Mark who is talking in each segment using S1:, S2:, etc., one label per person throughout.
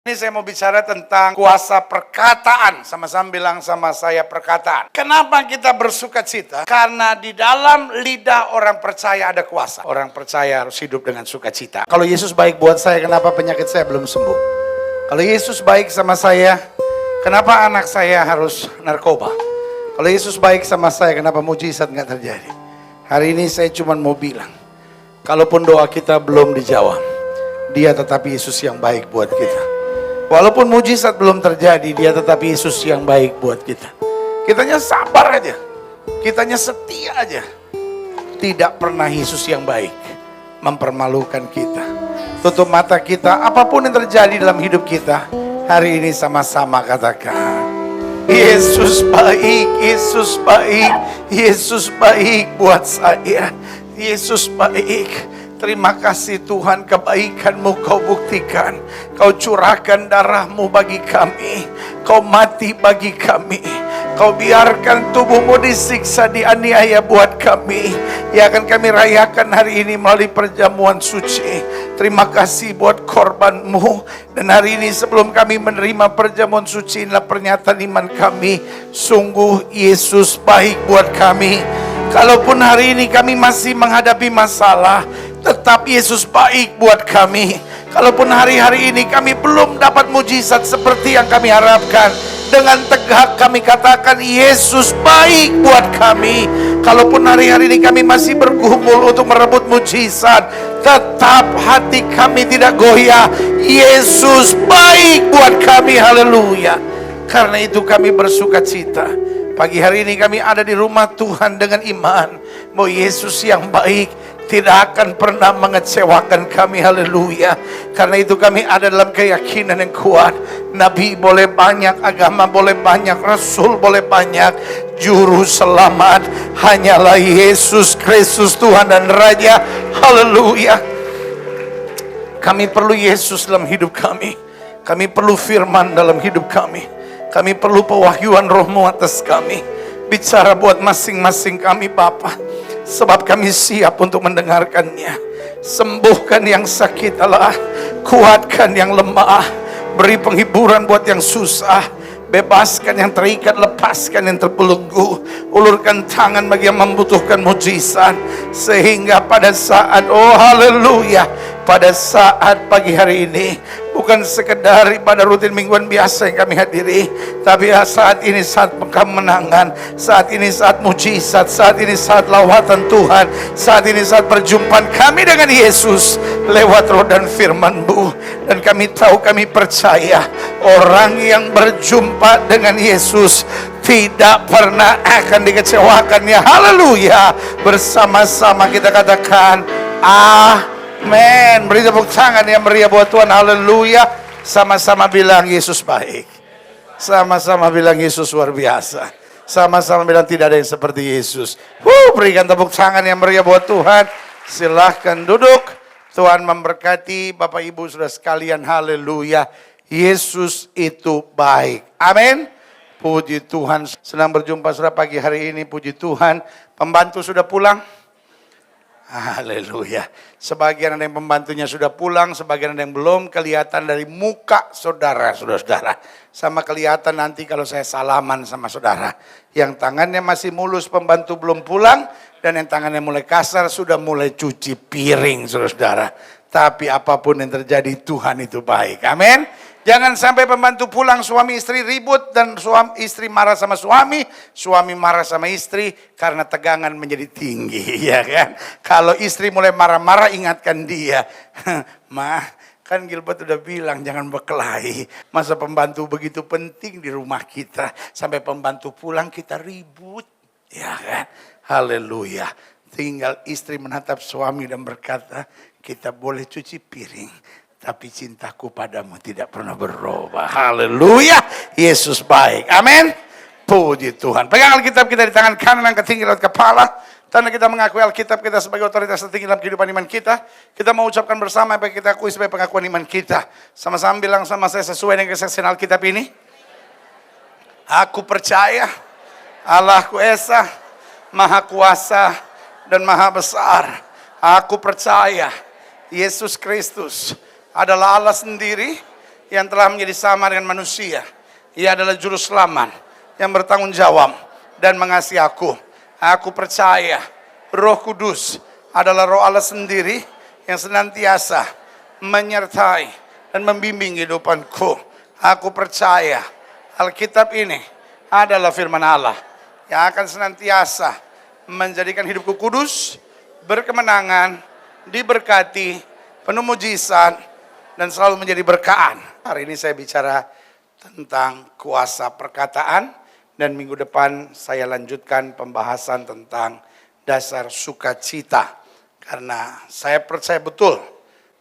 S1: Ini saya mau bicara tentang kuasa perkataan. Sama-sama bilang sama saya perkataan. Kenapa kita bersuka cita? Karena di dalam lidah orang percaya ada kuasa. Orang percaya harus hidup dengan sukacita. Kalau Yesus baik buat saya, kenapa penyakit saya belum sembuh? Kalau Yesus baik sama saya, kenapa anak saya harus narkoba? Kalau Yesus baik sama saya, kenapa mujizat nggak terjadi? Hari ini saya cuma mau bilang, kalaupun doa kita belum dijawab, Dia tetap Yesus yang baik buat kita. Walaupun mujizat belum terjadi, Dia tetap Yesus yang baik buat kita. Kitanya sabar aja, kitanya setia aja. Tidak pernah Yesus yang baik mempermalukan kita. Tutup mata kita, apapun yang terjadi dalam hidup kita, hari ini sama-sama katakan, Yesus baik, Yesus baik, Yesus baik buat saya. Yesus baik. Terima kasih Tuhan, kebaikan-Mu Kau buktikan. Kau curahkan darah-Mu bagi kami. Kau mati bagi kami. Kau biarkan tubuh-Mu disiksa, dianiaya buat kami. Yang akan kami rayakan hari ini melalui perjamuan suci. Terima kasih buat korban-Mu. Dan hari ini sebelum kami menerima perjamuan suci, inilah pernyataan iman kami. Sungguh Yesus baik buat kami. Kalaupun hari ini kami masih menghadapi masalah, tetap Yesus baik buat kami. Kalaupun hari-hari ini kami belum dapat mujizat seperti yang kami harapkan, dengan tegak kami katakan Yesus baik buat kami. Kalaupun hari-hari ini kami masih bergumul untuk merebut mujizat, tetap hati kami tidak goyah. Yesus baik buat kami, haleluya. Karena itu kami bersuka cita. Pagi hari ini kami ada di rumah Tuhan dengan iman bahwa Yesus yang baik tidak akan pernah mengecewakan kami, haleluya. Karena itu kami ada dalam keyakinan yang kuat. Nabi boleh banyak, agama boleh banyak, Rasul boleh banyak, Juru selamat hanyalah Yesus Kristus Tuhan dan Raja, haleluya. Kami perlu Yesus dalam hidup kami. Kami perlu firman dalam hidup kami. Kami perlu pewahyuan Roh-Mu atas kami. Bicara buat masing-masing kami Bapa, sebab kami siap untuk mendengarkannya. Sembuhkan yang sakit Allah, kuatkan yang lemah, beri penghiburan buat yang susah, bebaskan yang terikat, lepaskan yang terbelenggu, ulurkan tangan bagi yang membutuhkan mujizat, sehingga pada saat, oh haleluya, pada saat pagi hari ini, bukan sekedar ibadah rutin mingguan biasa yang kami hadiri, tapi saat ini saat kemenangan, saat ini saat mujizat, saat ini saat lawatan Tuhan, saat ini saat perjumpaan kami dengan Yesus lewat roh dan firman-Mu. Dan kami tahu, kami percaya orang yang berjumpa dengan Yesus tidak pernah akan dikecewakannya, haleluya. Bersama-sama kita katakan amen. Beri tepuk tangan yang meriah buat Tuhan, haleluya. Sama-sama bilang Yesus baik. Sama-sama bilang Yesus luar biasa. Sama-sama bilang tidak ada yang seperti Yesus. Berikan tepuk tangan yang meriah buat Tuhan. Silahkan duduk. Tuhan memberkati Bapak Ibu Saudara sekalian, haleluya. Yesus itu baik, amin. Puji Tuhan, senang berjumpa saudara pagi hari ini, puji Tuhan. Pembantu sudah pulang? Haleluya. Sebagian ada yang pembantunya sudah pulang, sebagian ada yang belum. Kelihatan dari muka saudara-saudara. Sama kelihatan nanti kalau saya salaman sama saudara. Yang tangannya masih mulus, pembantu belum pulang. Dan yang tangannya mulai kasar, sudah mulai cuci piring saudara-saudara. Tapi apapun yang terjadi, Tuhan itu baik, amin. Jangan sampai pembantu pulang, suami istri ribut, dan istri marah sama suami marah sama istri, karena tegangan menjadi tinggi, ya kan. Kalau istri mulai marah-marah, ingatkan dia, Ma, kan Gilbert udah bilang jangan berkelahi. Masa pembantu begitu penting di rumah kita, sampai pembantu pulang kita ribut, ya kan. Haleluya. Tinggal istri menatap suami dan berkata, kita boleh cuci piring, tapi cintaku padamu tidak pernah berubah. Haleluya. Yesus baik. Amin. Puji Tuhan. Pegang Alkitab kita di tangan kanan, angkat tinggi lewat kepala. Tanda kita mengakui Alkitab kita sebagai otoritas tertinggi dalam kehidupan iman kita. Kita mau ucapkan bersama apa yang kita akui sebagai pengakuan iman kita. Sama-sama bilang sama saya sesuai dengan kesaksian Alkitab ini. Aku percaya Allahku Esa, Maha Kuasa dan Maha Besar. Aku percaya Yesus Kristus adalah Allah sendiri yang telah menjadi sama dengan manusia. Ia adalah juru selamat yang bertanggung jawab dan mengasihi aku. Aku percaya Roh Kudus adalah Roh Allah sendiri yang senantiasa menyertai dan membimbing kehidupanku. Aku percaya Alkitab ini adalah firman Allah yang akan senantiasa menjadikan hidupku kudus, berkemenangan, diberkati, penuh mujizat, dan selalu menjadi berkaan. Hari ini saya bicara tentang kuasa perkataan, dan minggu depan saya lanjutkan pembahasan tentang dasar sukacita. Karena saya percaya betul,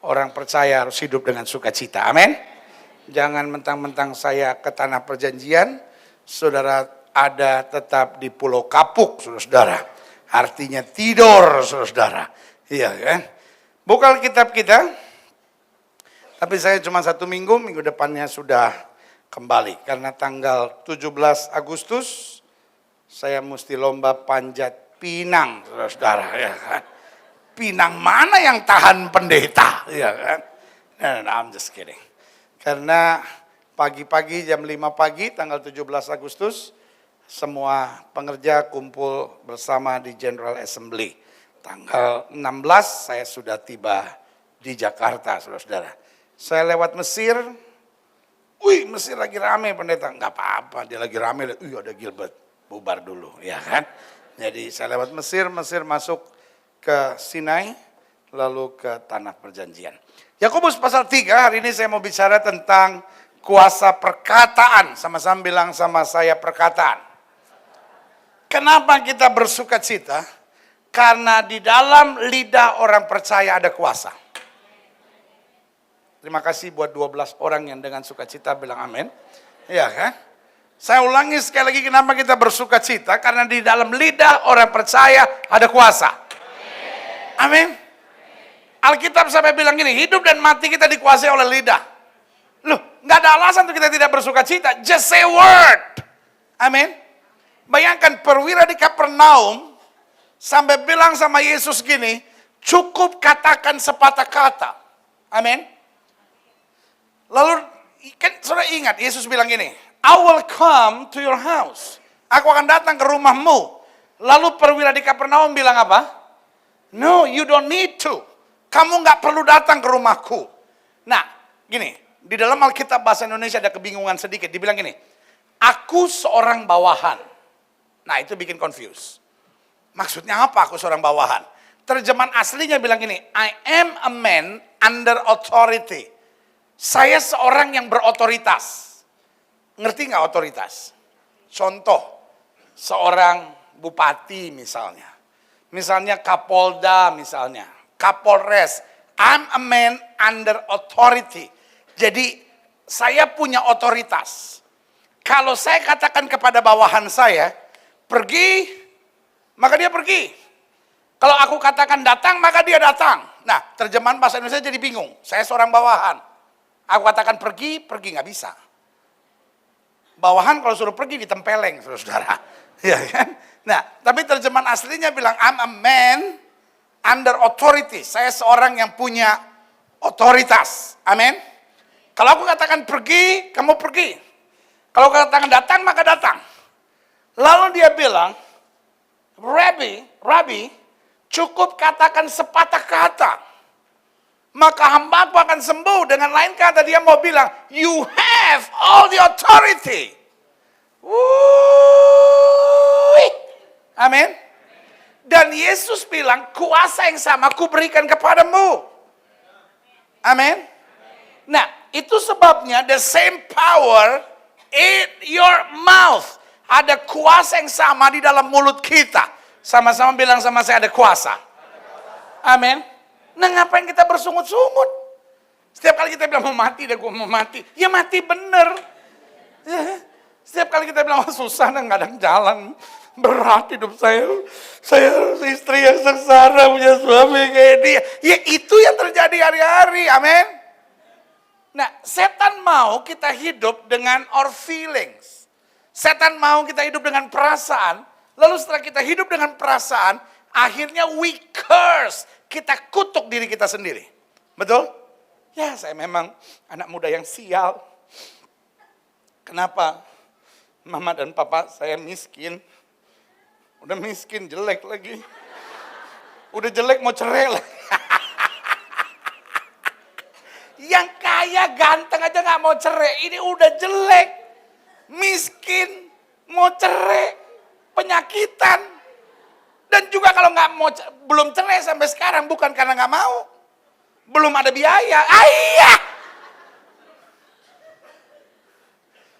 S1: orang percaya harus hidup dengan sukacita. Amin. Jangan mentang-mentang saya ke tanah perjanjian, saudara ada tetap di Pulau Kapuk, saudara. Artinya tidur, saudara. Iya kan? Buka Alkitab kita. Tapi saya cuma 1 minggu, minggu depannya sudah kembali. Karena tanggal 17 Agustus, saya mesti lomba panjat pinang, saudara. Ya kan? Pinang mana yang tahan pendeta? Ya kan? No, I'm just kidding. Karena pagi-pagi jam 5 pagi, tanggal 17 Agustus, semua pengerja kumpul bersama di General Assembly. Tanggal 16 saya sudah tiba di Jakarta, saudara-saudara. Saya lewat Mesir, Mesir lagi rame pendeta. Enggak apa-apa, dia lagi rame, ada Gilbert, bubar dulu, ya kan. Jadi saya lewat Mesir masuk ke Sinai, lalu ke Tanah Perjanjian. Yakobus pasal 3, hari ini saya mau bicara tentang kuasa perkataan. Sama-sama bilang sama saya perkataan. Kenapa kita bersuka cita? Karena di dalam lidah orang percaya ada kuasa. Terima kasih buat 12 orang yang dengan sukacita bilang amin. Iya kan? Saya ulangi sekali lagi, kenapa kita bersuka cita? Karena di dalam lidah orang percaya ada kuasa. Amin. Alkitab sampai bilang gini, hidup dan mati kita dikuasai oleh lidah. Loh, nggak ada alasan untuk kita tidak bersuka cita. Just say a word. Amin. Bayangkan perwira di Kapernaum sampai bilang sama Yesus gini, cukup katakan sepatah kata. Amin. Lalu kan saudara ingat Yesus bilang gini, I will come to your house. Aku akan datang ke rumahmu. Lalu perwira di Kapernaum bilang apa? No, you don't need to. Kamu nggak perlu datang ke rumahku. Nah, gini, di dalam Alkitab bahasa Indonesia ada kebingungan sedikit. Dibilang gini, aku seorang bawahan. Nah, itu bikin confuse. Maksudnya apa aku seorang bawahan? Terjemahan aslinya bilang gini, I am a man under authority. Saya seorang yang berotoritas. Ngerti nggak otoritas? Contoh, seorang bupati misalnya. Misalnya Kapolda misalnya. Kapolres, I'm a man under authority. Jadi saya punya otoritas. Kalau saya katakan kepada bawahan saya, pergi, maka dia pergi. Kalau aku katakan datang, maka dia datang. Nah, terjemahan bahasa Indonesia jadi bingung. Saya seorang bawahan. Aku katakan pergi nggak bisa. Bawahan kalau suruh pergi ditempeleng, saudara. Ya kan? Nah, tapi terjemahan aslinya bilang, I'm a man under authority. Saya seorang yang punya otoritas. Amin. Kalau aku katakan pergi, kamu pergi. Kalau aku katakan datang, maka datang. Lalu dia bilang, Rabbi, cukup katakan sepatah kata. Maka hambaku akan sembuh. Dengan lain kata dia mau bilang, you have all the authority. Amin. Dan Yesus bilang, kuasa yang sama ku berikan kepadamu. Amin. Nah, itu sebabnya the same power in your mouth. Ada kuasa yang sama di dalam mulut kita. Sama-sama bilang sama saya, ada kuasa. Amin. Nah, ngapain kita bersungut-sungut? Setiap kali kita bilang mau mati, gue mau mati. Ya mati bener. Setiap kali kita bilang susah dan nggak ada jalan. Berat hidup saya harus istri yang sengsara, punya suami kayak dia. Ya itu yang terjadi hari-hari, amin. Nah, setan mau kita hidup dengan our feelings. Setan mau kita hidup dengan perasaan. Lalu setelah kita hidup dengan perasaan, akhirnya we curse. Kita kutuk diri kita sendiri. Betul? Ya, saya memang anak muda yang sial. Kenapa? Mama dan papa saya miskin. Udah miskin, jelek lagi. Udah jelek mau cerai lah. Yang kaya ganteng aja gak mau cerai. Ini udah jelek. Miskin. Mau cerai. Penyakitan. Dan juga kalau nggak mau, belum cerai sampai sekarang bukan karena nggak mau. Belum ada biaya. Iya.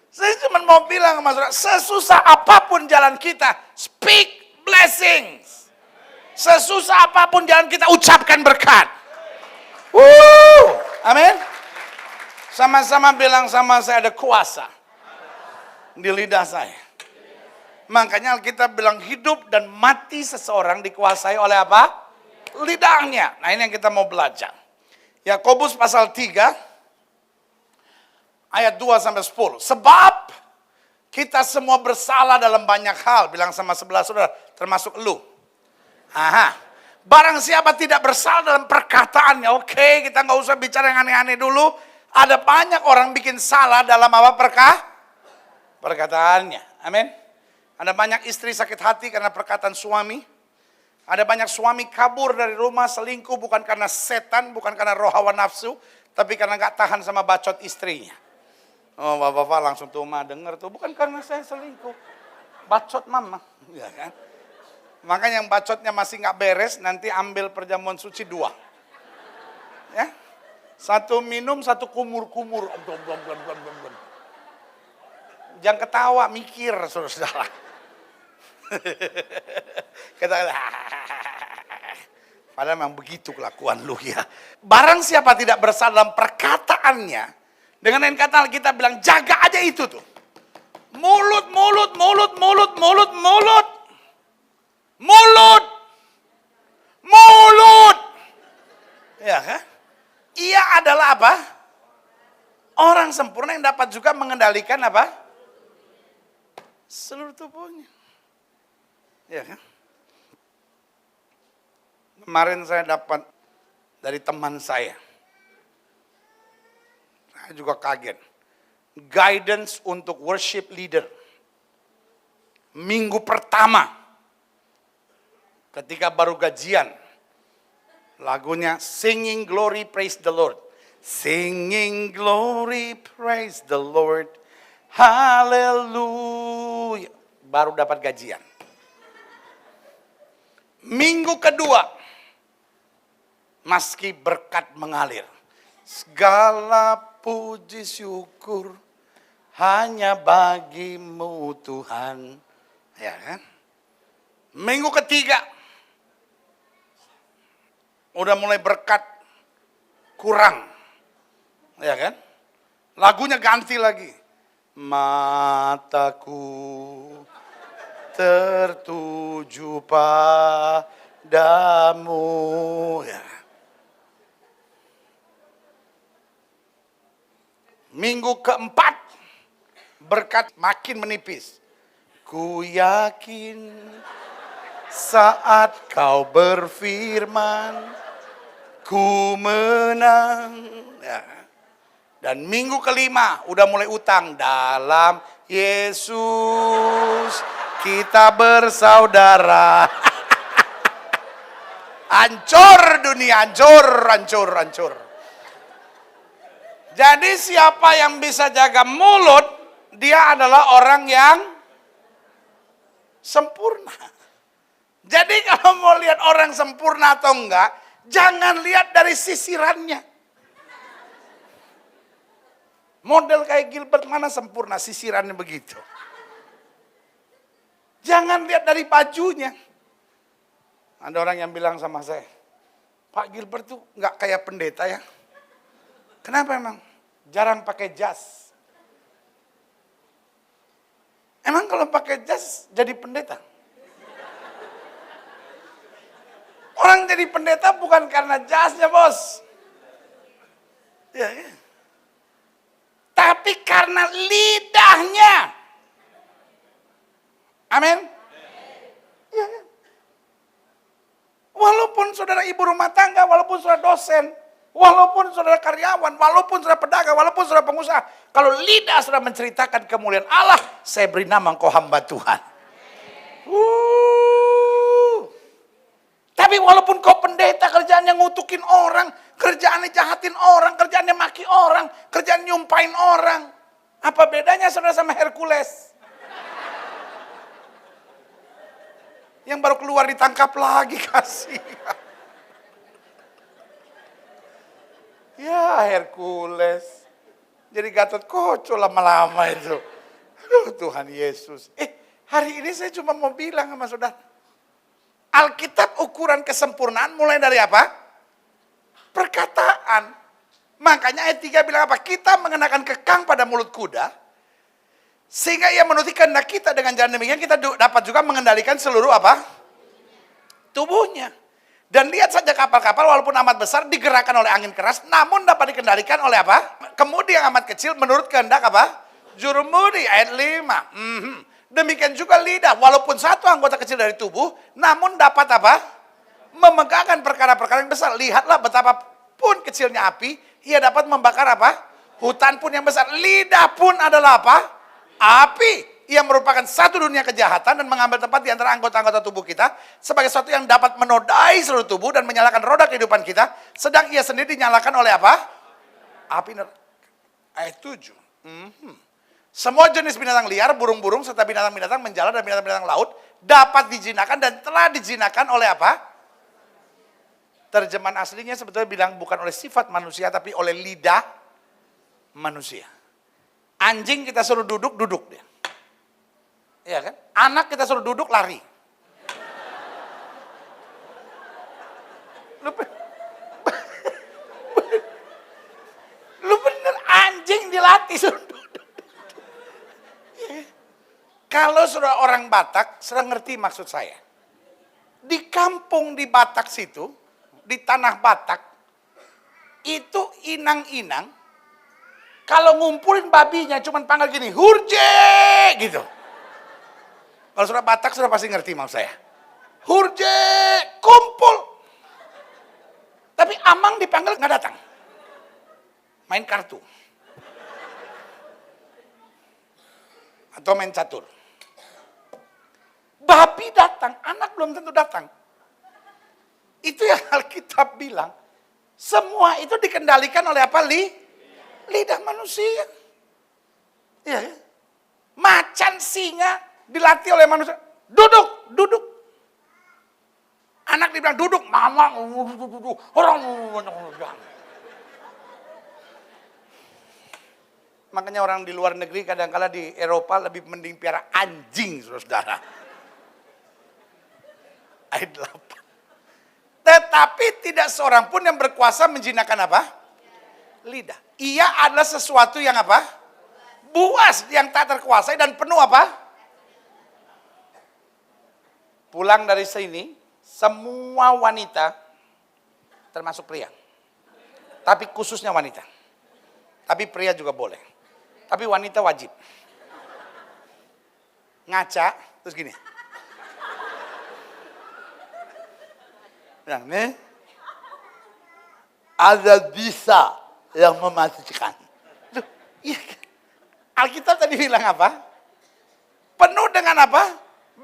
S1: Saya cuma mau bilang sama saudara, sesusah apapun jalan kita, speak blessings. Sesusah apapun jalan kita, ucapkan berkat. Amin. Sama-sama bilang sama saya, ada kuasa di lidah saya. Makanya kita bilang hidup dan mati seseorang dikuasai oleh apa? Lidahnya. Nah, ini yang kita mau belajar. Yakobus pasal 3 ayat 2 sampai 10. Sebab kita semua bersalah dalam banyak hal. Bilang sama sebelah saudara, termasuk lu. Barang siapa tidak bersalah dalam perkataannya, oke, kita nggak usah bicara yang aneh-aneh dulu. Ada banyak orang bikin salah dalam apa perkataannya. Amin. Ada banyak istri sakit hati karena perkataan suami. Ada banyak suami kabur dari rumah selingkuh bukan karena setan, bukan karena roh hawa nafsu, tapi karena nggak tahan sama bacot istrinya. Oh, bapak-bapak langsung tuh mah denger tuh, bukan karena saya selingkuh, bacot mama, ya kan? Makanya yang bacotnya masih nggak beres, nanti ambil perjamuan suci 2. Ya, 1 minum, 1 kumur-kumur. Jangan ketawa, mikir saudara. Kita padahal memang begitu kelakuan lu ya. Barang siapa tidak bersalah dalam perkataannya, dengan lain kata kita bilang jaga aja itu tuh. Mulut. Ya kan? Ia adalah apa? Orang sempurna yang dapat juga mengendalikan apa? Seluruh tubuhnya. Ya kan? Kemarin saya dapat dari teman saya. Saya juga kaget. Guidance untuk worship leader. Minggu pertama. Ketika baru gajian. Lagunya Singing Glory Praise the Lord. Singing Glory Praise the Lord. Haleluya. Baru dapat gajian. Minggu kedua, meski berkat mengalir, segala puji syukur hanya bagimu Tuhan, ya kan? Minggu ketiga, udah mulai berkat kurang, ya kan? Lagunya ganti lagi, mataku tertuju padamu. Ya. Minggu keempat, berkat makin menipis. Ku yakin saat kau berfirman, ku menang. Ya. Dan minggu kelima, udah mulai utang. Dalam Yesus kita bersaudara. Hancur dunia, hancur. Jadi siapa yang bisa jaga mulut, dia adalah orang yang sempurna. Jadi kalau mau lihat orang sempurna atau enggak, jangan lihat dari sisirannya. Model kayak Gilbert mana sempurna, sisirannya begitu. Jangan lihat dari bajunya. Ada orang yang bilang sama saya, Pak Gilbert tuh nggak kayak pendeta ya. Kenapa emang? Jarang pakai jas. Emang kalau pakai jas jadi pendeta? Orang jadi pendeta bukan karena jasnya, bos. Ya. Tapi karena lidahnya. Amin. Ya. Walaupun saudara ibu rumah tangga, walaupun saudara dosen, Walaupun saudara karyawan, walaupun saudara pedagang, walaupun saudara pengusaha. Kalau lidah saudara menceritakan kemuliaan Allah, saya beri nama engkau hamba Tuhan. Tapi walaupun kau pendeta, kerjaannya ngutukin orang, kerjaannya jahatin orang, kerjaannya maki orang, kerjaan nyumpain orang. Apa bedanya saudara sama Hercules? Yang baru keluar ditangkap lagi, kasih. Ya Hercules. Jadi Gatot Kaca lama-lama itu. Aduh Tuhan Yesus. Hari ini saya cuma mau bilang sama saudara. Alkitab ukuran kesempurnaan mulai dari apa? Perkataan. Makanya ayat 3 bilang apa? Kita mengenakan kekang pada mulut kuda. Sehingga ia menuruti kehendak kita, dengan jalan demikian kita dapat juga mengendalikan seluruh apa? Tubuhnya. Dan lihat saja kapal-kapal walaupun amat besar digerakkan oleh angin keras, namun dapat dikendalikan oleh apa? Kemudi yang amat kecil menurut kehendak apa? Jurumudi, ayat 5. Demikian juga lidah, walaupun satu anggota kecil dari tubuh, namun dapat apa? Memegangkan perkara-perkara yang besar. Lihatlah betapapun kecilnya api, ia dapat membakar apa? Hutan pun yang besar. Lidah pun adalah apa? Api. Ia merupakan satu dunia kejahatan dan mengambil tempat di antara anggota-anggota tubuh kita sebagai sesuatu yang dapat menodai seluruh tubuh dan menyalakan roda kehidupan kita, sedang ia sendiri dinyalakan oleh apa? Api neraka. Ayat 7. Semua jenis binatang liar, burung-burung, serta binatang-binatang menjala dan binatang-binatang laut dapat dijinakan dan telah dijinakan oleh apa? Terjemahan aslinya sebetulnya bilang bukan oleh sifat manusia, tapi oleh lidah manusia. Anjing kita suruh duduk, duduk dia. Iya kan? Anak kita suruh duduk, lari. Lu bener, anjing dilatih suruh duduk. Kalau sudah orang Batak, sudah ngerti maksud saya. Di kampung di Batak situ, di tanah Batak, itu inang-inang, kalau ngumpulin babinya cuman panggil gini, hurje, gitu. Kalau sudah Batak sudah pasti ngerti maksud saya. Hurje, kumpul. Tapi Amang dipanggil nggak datang. Main kartu. Atau main catur. Babi datang, anak belum tentu datang. Itu yang Alkitab bilang. Semua itu dikendalikan oleh apa? Lidah manusia. Ya. Macan, singa dilatih oleh manusia. Duduk, duduk. Anak dibilang duduk, mama, orang. Makanya orang di luar negeri kadang-kala di Eropa lebih mending piara anjing, saudara. Ayat 8. Tetapi tidak seorang pun yang berkuasa menjinakkan apa? Lidah. Ia adalah sesuatu yang apa? Buas, yang tak terkuasai dan penuh apa? Pulang dari sini, semua wanita, termasuk pria. Tapi khususnya wanita. Tapi pria juga boleh. Tapi wanita wajib. Ngaca, terus gini. Nah, nih. Ada bisa yang mematikan. Loh, iya. Alkitab tadi bilang apa? Penuh dengan apa?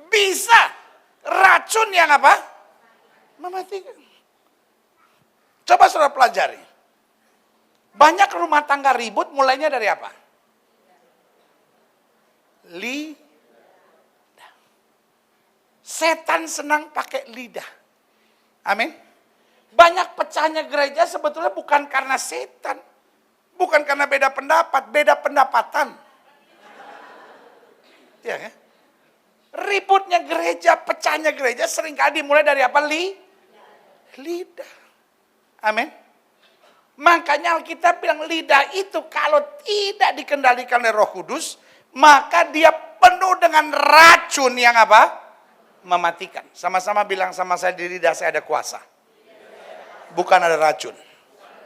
S1: Bisa. Racun yang apa? Mematikan. Coba saudara pelajari. Banyak rumah tangga ribut mulainya dari apa? Lidah. Setan senang pakai lidah. Amin. Banyak pecahnya gereja sebetulnya bukan karena setan. Bukan karena beda pendapat, beda pendapatan. Ya kan? Ributnya gereja, pecahnya gereja seringkali dimulai dari apa? Lidah. Amin. Makanya Alkitab bilang lidah itu kalau tidak dikendalikan oleh Roh Kudus, maka dia penuh dengan racun yang apa? Mematikan. Sama-sama bilang sama saya, di lidah saya ada kuasa. Bukan ada racun.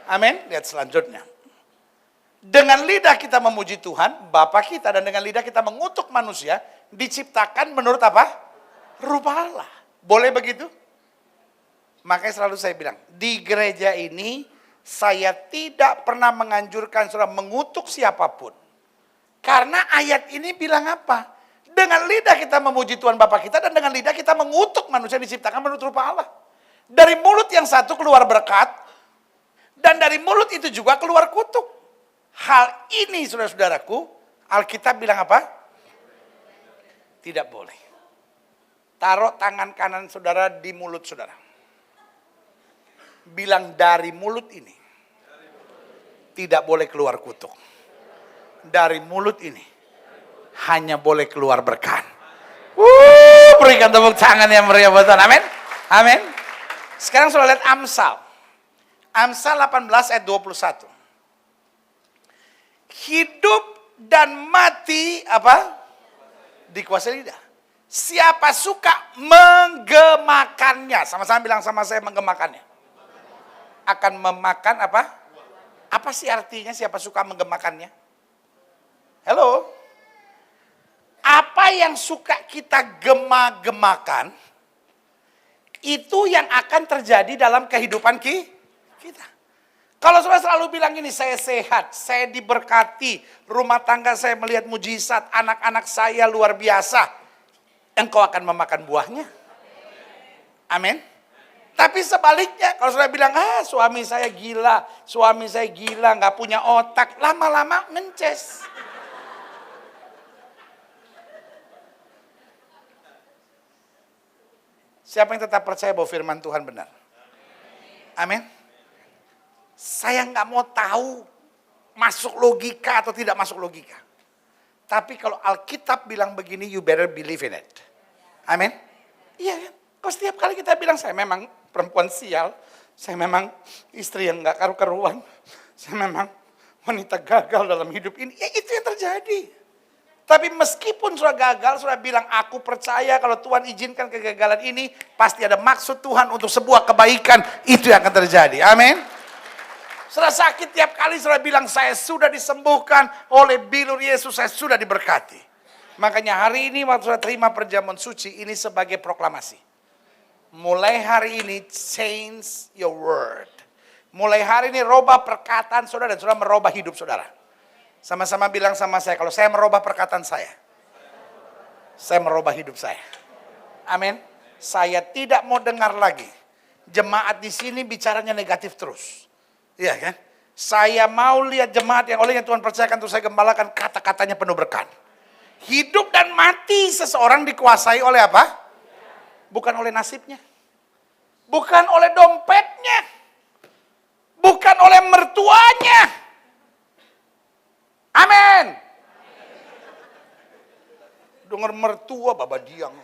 S1: Amin. Lihat selanjutnya. Dengan lidah kita memuji Tuhan, Bapa kita, dan dengan lidah kita mengutuk manusia, diciptakan menurut apa? Rupa Allah. Boleh begitu? Makanya selalu saya bilang, di gereja ini Saya tidak pernah menganjurkan saudara mengutuk siapapun. Karena ayat ini bilang apa? Dengan lidah kita memuji Tuhan Bapa kita dan dengan lidah kita mengutuk manusia yang diciptakan menurut rupa Allah. Dari mulut yang satu keluar berkat dan dari mulut itu juga keluar kutuk. Hal ini saudara-saudaraku, Alkitab bilang apa? Tidak boleh. Taruh tangan kanan saudara di mulut saudara. Bilang dari mulut ini tidak boleh keluar kutuk. Dari mulut ini hanya boleh keluar berkat. Berikan tepuk tangan yang meriah buat Tuhan. Amin. Amin. Sekarang saudara lihat Amsal. Amsal 18 ayat 21. Hidup dan mati apa? Dikuasai lidah. Siapa suka menggemakannya. Sama-sama bilang sama saya menggemakannya. Akan memakan apa? Apa sih artinya siapa suka menggemakannya? Halo? Apa yang suka kita gema-gemakan, itu yang akan terjadi dalam kehidupan kita. Kalau saudara selalu bilang ini, saya sehat, saya diberkati, rumah tangga saya melihat mujizat, anak-anak saya luar biasa, engkau akan memakan buahnya. Amin. Tapi sebaliknya, kalau saudara bilang, suami saya gila, nggak punya otak, lama-lama ngences. Siapa yang tetap percaya bahwa firman Tuhan benar? Amin. Saya nggak mau tahu masuk logika atau tidak masuk logika. Tapi kalau Alkitab bilang begini, you better believe in it. Amin. Iya kan? Kalau setiap kali kita bilang, saya memang perempuan sial, saya memang istri yang nggak karu-karuan, saya memang wanita gagal dalam hidup ini, ya itu yang terjadi. Tapi meskipun sudah gagal, sudah bilang aku percaya kalau Tuhan izinkan kegagalan ini, pasti ada maksud Tuhan untuk sebuah kebaikan, itu yang akan terjadi. Amin. Sudah sakit tiap kali, sudah bilang saya sudah disembuhkan oleh bilur Yesus, saya sudah diberkati. Makanya hari ini waktu sudah terima perjamuan suci, ini sebagai proklamasi. Mulai hari ini change your word. Mulai hari ini robah perkataan saudara dan saudara merubah hidup saudara. Sama-sama bilang sama saya, kalau saya merubah perkataan saya merubah hidup saya. Amin. Saya tidak mau dengar lagi jemaat di sini bicaranya negatif terus. Iya kan? Saya mau lihat jemaat yang olehnya Tuhan percayakan untuk saya gembalakan, kata-katanya penuh berkat. Hidup dan mati seseorang dikuasai oleh apa? Bukan oleh nasibnya. Bukan oleh dompetnya. Bukan oleh mertuanya. Amin. Dengar mertua babadiang.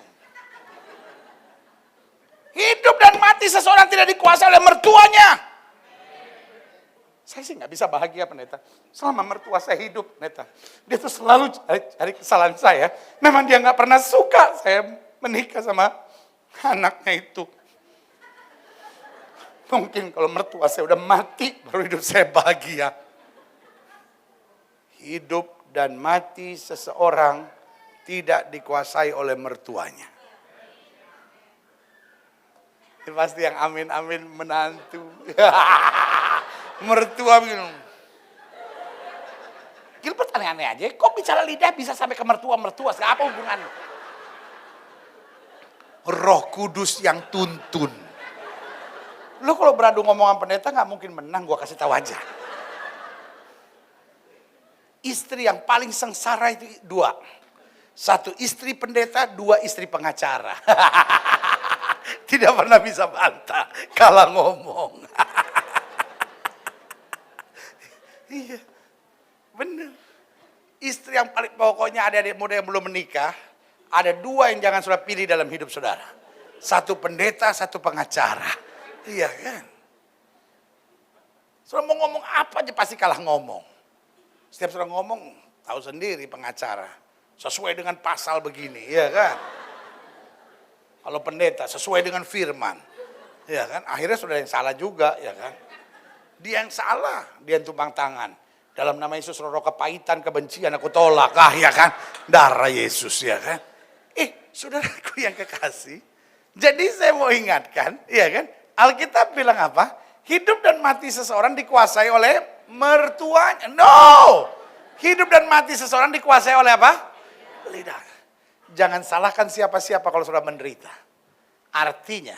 S1: Hidup dan mati seseorang tidak dikuasai oleh mertuanya. Saya sih nggak bisa bahagia pendeta. Selama mertua saya hidup pendeta. Dia tuh selalu cari kesalahan saya. Memang dia nggak pernah suka saya menikah sama anaknya itu. Mungkin kalau mertua saya udah mati baru hidup saya bahagia. Hidup dan mati seseorang tidak dikuasai oleh mertuanya. Ini pasti yang amin-amin menantu. Mertua begini. Gilbert aneh-aneh aja. Kok bicara lidah bisa sampai ke mertua-mertua? Apa hubungannya? Roh Kudus yang tuntun. Lu kalau beradu ngomongan pendeta gak mungkin menang, gua kasih tahu aja. Istri yang paling sengsara itu dua. Satu istri pendeta, dua istri pengacara. Tidak pernah bisa bantah, kalah ngomong. Iya, benar. Istri yang paling pokoknya adik-adik muda yang belum menikah, ada dua yang jangan saudara pilih dalam hidup saudara. Satu pendeta, satu pengacara. Iya kan? Saudara mau ngomong apa aja pasti kalah ngomong. Setiap saudara ngomong, tahu sendiri pengacara. Sesuai dengan pasal begini, ya kan? Kalau pendeta, sesuai dengan firman. Ya kan? Akhirnya saudara yang salah juga, ya kan? Dia yang salah, dia yang tumpang tangan. Dalam nama Yesus, roh kepahitan, kebencian aku tolak. Ya kan? Darah Yesus, ya kan? Saudaraku yang kekasih. Jadi saya mau ingatkan, ya kan? Alkitab bilang apa? Hidup dan mati seseorang dikuasai oleh mertuanya. No! Hidup dan mati seseorang dikuasai oleh apa? Lidah. Jangan salahkan siapa-siapa kalau sudah menderita. Artinya,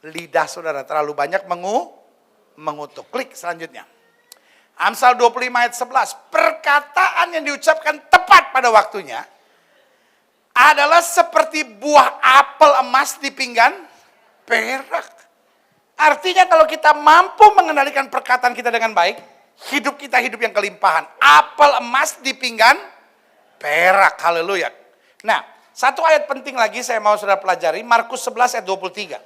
S1: lidah saudara terlalu banyak mengutuk. Klik selanjutnya. Amsal 25 ayat 11. Perkataan yang diucapkan tepat pada waktunya adalah seperti buah apel emas di pinggan perak. Artinya kalau kita mampu mengendalikan perkataan kita dengan baik, hidup kita hidup yang kelimpahan. Apel emas di pinggan perak. Haleluya. Nah, satu ayat penting lagi saya mau saudara pelajari. Markus 11 ayat 23.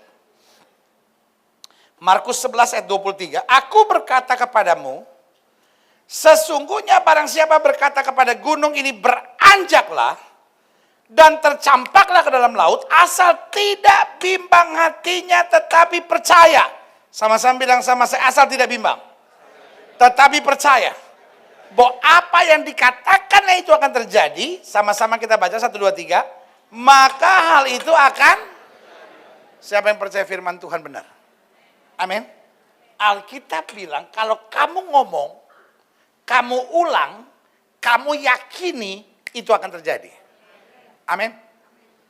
S1: Markus 11 ayat 23. Aku berkata kepadamu, sesungguhnya barang siapa berkata kepada gunung ini beranjaklah dan tercampaklah ke dalam laut, asal tidak bimbang hatinya tetapi percaya. Sama-sama bilang sama saya, asal tidak bimbang tetapi percaya bahwa apa yang dikatakannya itu akan terjadi. Sama-sama kita baca 1, 2, 3. Maka hal itu akan, siapa yang percaya firman Tuhan benar? Amin. Alkitab bilang kalau kamu ngomong, kamu ulang, kamu yakini, itu akan terjadi. Amin.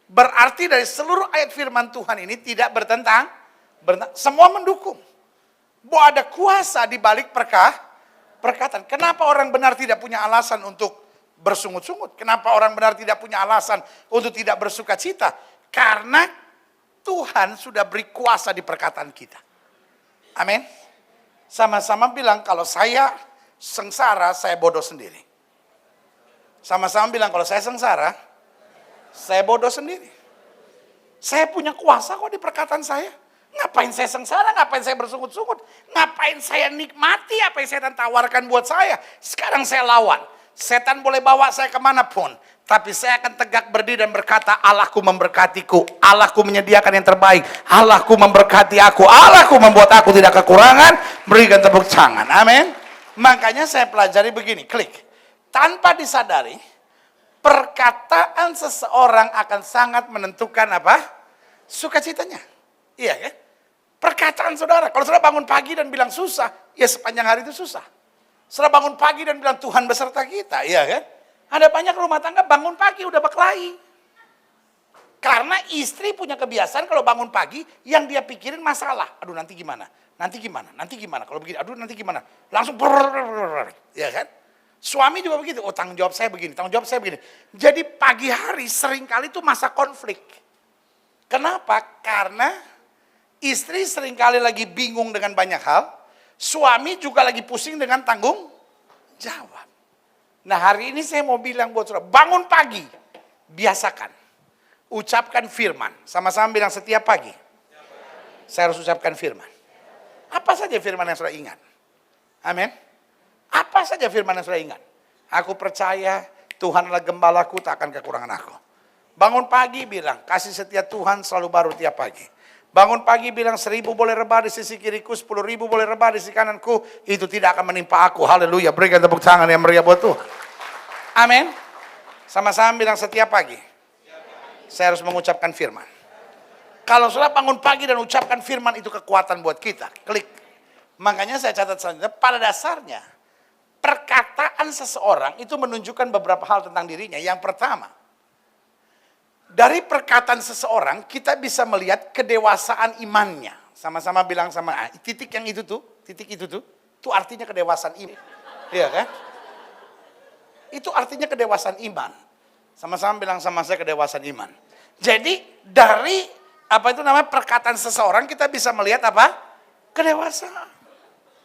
S1: Berarti dari seluruh ayat firman Tuhan ini tidak bertentang, semua mendukung. Bahwa ada kuasa di balik perkataan. Kenapa orang benar tidak punya alasan untuk bersungut-sungut? Kenapa orang benar tidak punya alasan untuk tidak bersuka cita? Karena Tuhan sudah beri kuasa di perkataan kita. Amin. Sama-sama bilang kalau saya sengsara, saya bodoh sendiri. Sama-sama bilang kalau saya sengsara, saya bodoh sendiri. Saya punya kuasa kok di perkataan saya. Ngapain saya sengsara, ngapain saya bersungut-sungut, ngapain saya nikmati apa yang setan tawarkan buat saya. Sekarang saya lawan. Setan boleh bawa saya kemanapun. Tapi saya akan tegak berdiri dan berkata, Allahku memberkatiku. Allahku menyediakan yang terbaik. Allahku memberkati aku. Allahku membuat aku tidak kekurangan. Berikan tepuk tangan. Amin. Makanya saya pelajari begini, klik. Tanpa disadari, perkataan seseorang akan sangat menentukan apa? Sukacitanya. Iya kan? Perkataan saudara, kalau saudara bangun pagi dan bilang susah, ya sepanjang hari itu susah. Saudara bangun pagi dan bilang Tuhan beserta kita, iya kan? Ada banyak rumah tangga bangun pagi udah berkelahi. Karena istri punya kebiasaan kalau bangun pagi, yang dia pikirin masalah. Aduh nanti gimana, nanti gimana, nanti gimana. Kalau begini, aduh nanti gimana. Langsung ya kan? Suami juga begitu, oh tanggung jawab saya begini, tanggung jawab saya begini. Jadi pagi hari seringkali itu masa konflik. Kenapa? Karena istri seringkali lagi bingung dengan banyak hal, suami juga lagi pusing dengan tanggung jawab. Nah hari ini saya mau bilang buat saudara, bangun pagi, biasakan, ucapkan firman. Sama-sama bilang setiap pagi, saya harus ucapkan firman. Apa saja firman yang saudara ingat? Amin. Apa saja firman yang saudara ingat? Aku percaya Tuhan adalah gembalaku, tak akan kekurangan aku. Bangun pagi bilang, kasih setia Tuhan selalu baru tiap pagi. Bangun pagi bilang 1000 boleh rebah di sisi kiriku, 10.000 boleh rebah di sisi kananku, itu tidak akan menimpa aku. Haleluya, berikan tepuk tangan yang meriah buat Tuhan. Amin. Sama-sama bilang setiap pagi, saya harus mengucapkan firman. Kalau saudara bangun pagi dan ucapkan firman, itu kekuatan buat kita. Klik. Makanya saya catat selanjutnya, pada dasarnya, perkataan seseorang itu menunjukkan beberapa hal tentang dirinya. Yang pertama, dari perkataan seseorang kita bisa melihat kedewasaan imannya. Sama-sama bilang sama, titik yang itu tuh, itu artinya kedewasaan iman. Iya kan? Itu artinya kedewasaan iman. Sama-sama bilang sama saya kedewasaan iman. Jadi dari apa itu namanya perkataan seseorang kita bisa melihat apa? Kedewasaan.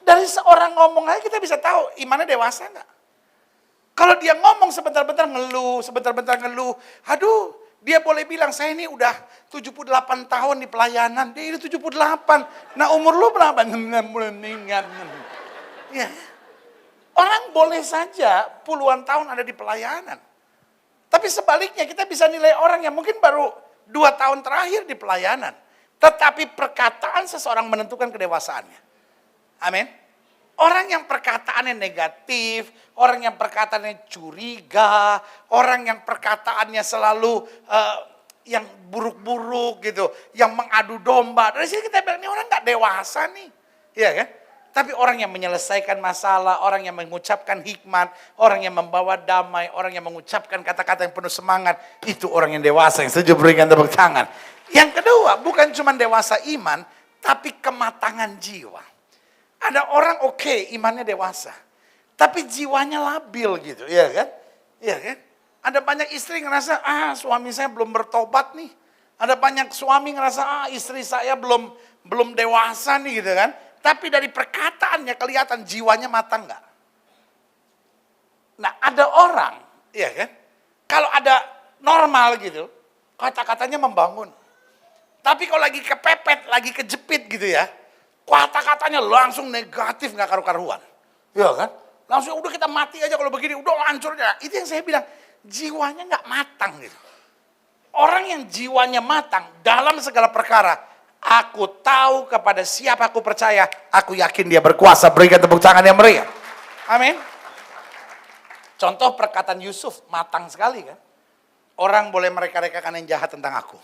S1: Dari seorang ngomong aja kita bisa tahu imannya dewasa enggak. Kalau dia ngomong sebentar-bentar ngeluh, aduh, dia boleh bilang, saya ini udah 78 tahun di pelayanan. Dia ini 78. Nah umur lu berapa? Ya. Orang boleh saja puluhan tahun ada di pelayanan. Tapi sebaliknya kita bisa nilai orang yang mungkin baru 2 tahun terakhir di pelayanan. Tetapi perkataan seseorang menentukan kedewasaannya. Amin. Orang yang perkataannya negatif, orang yang perkataannya curiga, orang yang perkataannya selalu yang buruk-buruk gitu, yang mengadu domba. Dari sini kita bilang, ini orang gak dewasa nih. Iya kan? Tapi orang yang menyelesaikan masalah, orang yang mengucapkan hikmat, orang yang membawa damai, orang yang mengucapkan kata-kata yang penuh semangat, itu orang yang dewasa, yang setuju berikan tepuk tangan. Yang kedua, bukan cuma dewasa iman, tapi kematangan jiwa. Ada orang oke, imannya dewasa, tapi jiwanya labil gitu, ya kan? Iya kan? Ada banyak istri ngerasa, suami saya belum bertobat nih. Ada banyak suami ngerasa, istri saya belum dewasa nih gitu kan. Tapi dari perkataannya kelihatan jiwanya matang nggak? Nah ada orang, ya kan? Kalau ada normal gitu, kata-katanya membangun. Tapi kalau lagi kepepet, lagi kejepit gitu ya, kata-katanya langsung negatif nggak karu-karuan. Ya kan? Langsung udah kita mati aja kalau begini, udah hancur aja. Itu yang saya bilang, jiwanya nggak matang gitu. Orang yang jiwanya matang dalam segala perkara, aku tahu kepada siapa aku percaya, aku yakin dia berkuasa. Berikan tepuk tangan yang meriah. Amin. Contoh perkataan Yusuf, matang sekali kan. Orang boleh mereka-rekakan yang jahat tentang aku.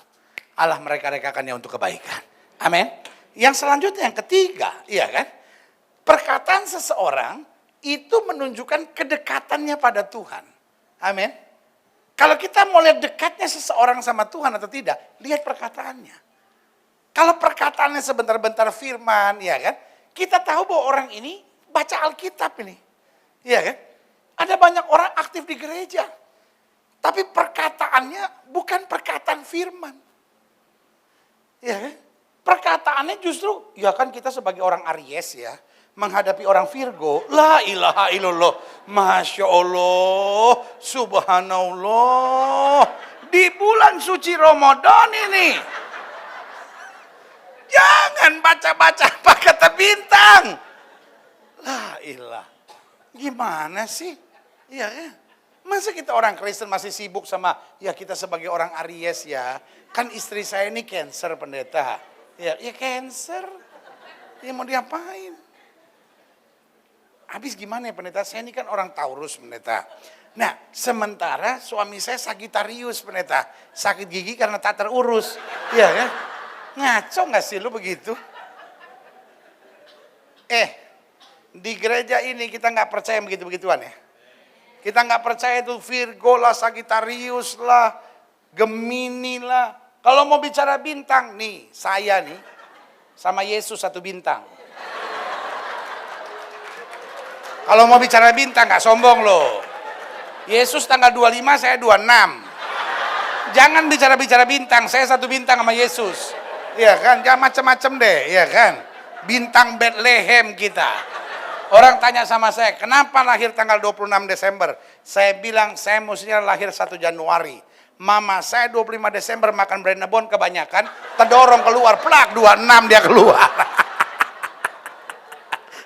S1: Allah mereka-rekakannya untuk kebaikan. Amin. Yang selanjutnya yang ketiga, iya kan. Perkataan seseorang itu menunjukkan kedekatannya pada Tuhan. Amin. Kalau kita mau lihat dekatnya seseorang sama Tuhan atau tidak, lihat perkataannya. Kalau perkataannya sebentar-bentar firman, ya kan? Kita tahu bahwa orang ini baca Alkitab ini. Ya kan? Ada banyak orang aktif di gereja. Tapi perkataannya bukan perkataan firman. Ya kan? Perkataannya justru, ya kan kita sebagai orang Aries ya, menghadapi orang Virgo, la ilaha illallah, masya Allah, subhanallah, di bulan suci Ramadan ini, jangan baca-baca apa kata bintang, la ilah, gimana sih, ya, masa kita orang Kristen masih sibuk sama, ya kita sebagai orang Aries ya, kan istri saya ini Cancer pendeta, ya Cancer, ya mau diapain? Habis gimana ya pendeta? Saya ini kan orang Taurus pendeta. Nah sementara suami saya Sagittarius pendeta. Sakit gigi karena tak terurus. Iya kan? Ngaco gak sih lu begitu? Di gereja ini kita gak percaya begitu-begituan ya. Kita gak percaya itu Virgo lah, Sagittarius lah, Gemini lah. Kalau mau bicara bintang nih, saya nih sama Yesus satu bintang. Kalau mau bicara bintang gak sombong loh. Yesus tanggal 25, saya 26. Jangan bicara-bicara bintang, saya satu bintang sama Yesus. Iya kan, jangan macem-macem deh, iya kan. Bintang Bethlehem kita. Orang tanya sama saya, kenapa lahir tanggal 26 Desember? Saya bilang, saya mestinya lahir 1 Januari. Mama saya 25 Desember makan Brennebon kebanyakan, terdorong keluar, plak 26 dia keluar.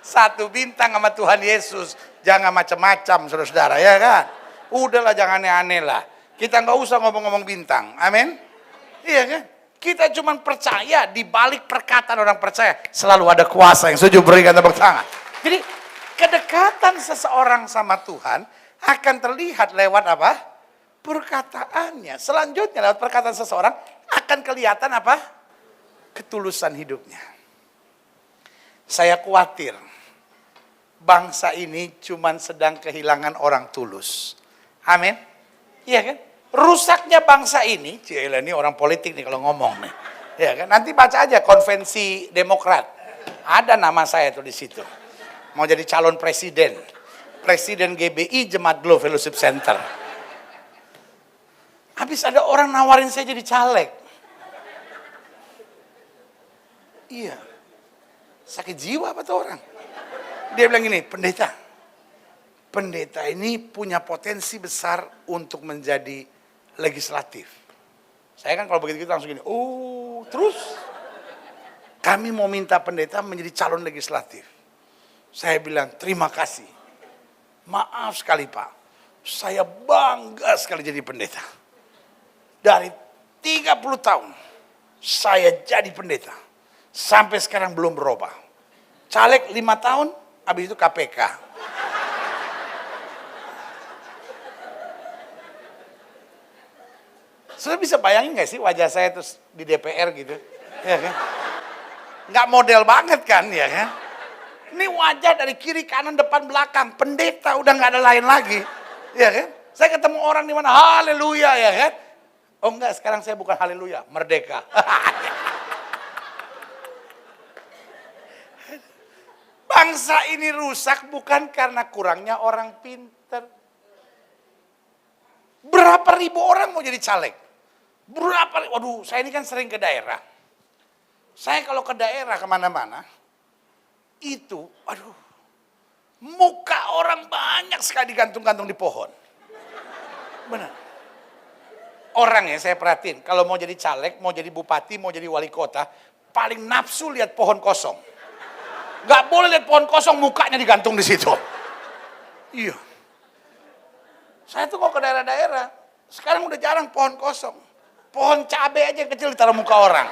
S1: Satu bintang sama Tuhan Yesus. Jangan macam-macam saudara-saudara ya kan. Udahlah jangan aneh-aneh lah. Kita nggak usah ngomong-ngomong bintang. Amin. Iya kan. Kita cuma percaya di balik perkataan orang percaya selalu ada kuasa. Yang setuju berikan tepuk tangan. Jadi kedekatan seseorang sama Tuhan akan terlihat lewat apa? Perkataannya. Selanjutnya lewat perkataan seseorang akan kelihatan apa? Ketulusan hidupnya. Saya khawatir bangsa ini cuman sedang kehilangan orang tulus. Amin. Iya kan? Rusaknya bangsa ini, cielah ini orang politik nih kalau ngomong nih. Ya kan? Nanti baca aja konvensi Demokrat. Ada nama saya tuh di situ. Mau jadi calon presiden. Presiden GBI Jemaat Glow Fellowship Center. Habis ada orang nawarin saya jadi caleg. Iya. Sakit jiwa apa tuh orang? Dia bilang gini, pendeta ini punya potensi besar untuk menjadi legislatif. Saya kan kalau begitu langsung gini, terus kami mau minta pendeta menjadi calon legislatif. Saya bilang, terima kasih. Maaf sekali Pak, saya bangga sekali jadi pendeta. Dari 30 tahun, saya jadi pendeta. Sampai sekarang belum berubah. Caleg 5 tahun, habis itu KPK. Sudah bisa bayangin gak sih wajah saya terus di DPR gitu? Ya kan? Nggak model banget kan, ya kan? Ini wajah dari kiri, kanan, depan, belakang. Pendeta udah nggak ada lain lagi. Ya kan? Saya ketemu orang di mana, haleluya ya kan? Oh enggak, sekarang saya bukan haleluya, merdeka. Bangsa ini rusak bukan karena kurangnya orang pinter. Berapa ribu orang mau jadi caleg? Waduh, saya ini kan sering ke daerah. Saya kalau ke daerah kemana-mana, itu, aduh, muka orang banyak sekali digantung-gantung di pohon. Benar. Orang ya saya perhatiin, kalau mau jadi caleg, mau jadi bupati, mau jadi wali kota, paling nafsu lihat pohon kosong. Gak boleh lihat pohon kosong, mukanya digantung di situ. Iya. Saya tuh kok ke daerah-daerah, sekarang udah jarang pohon kosong. Pohon cabai aja yang kecil ditaruh muka orang.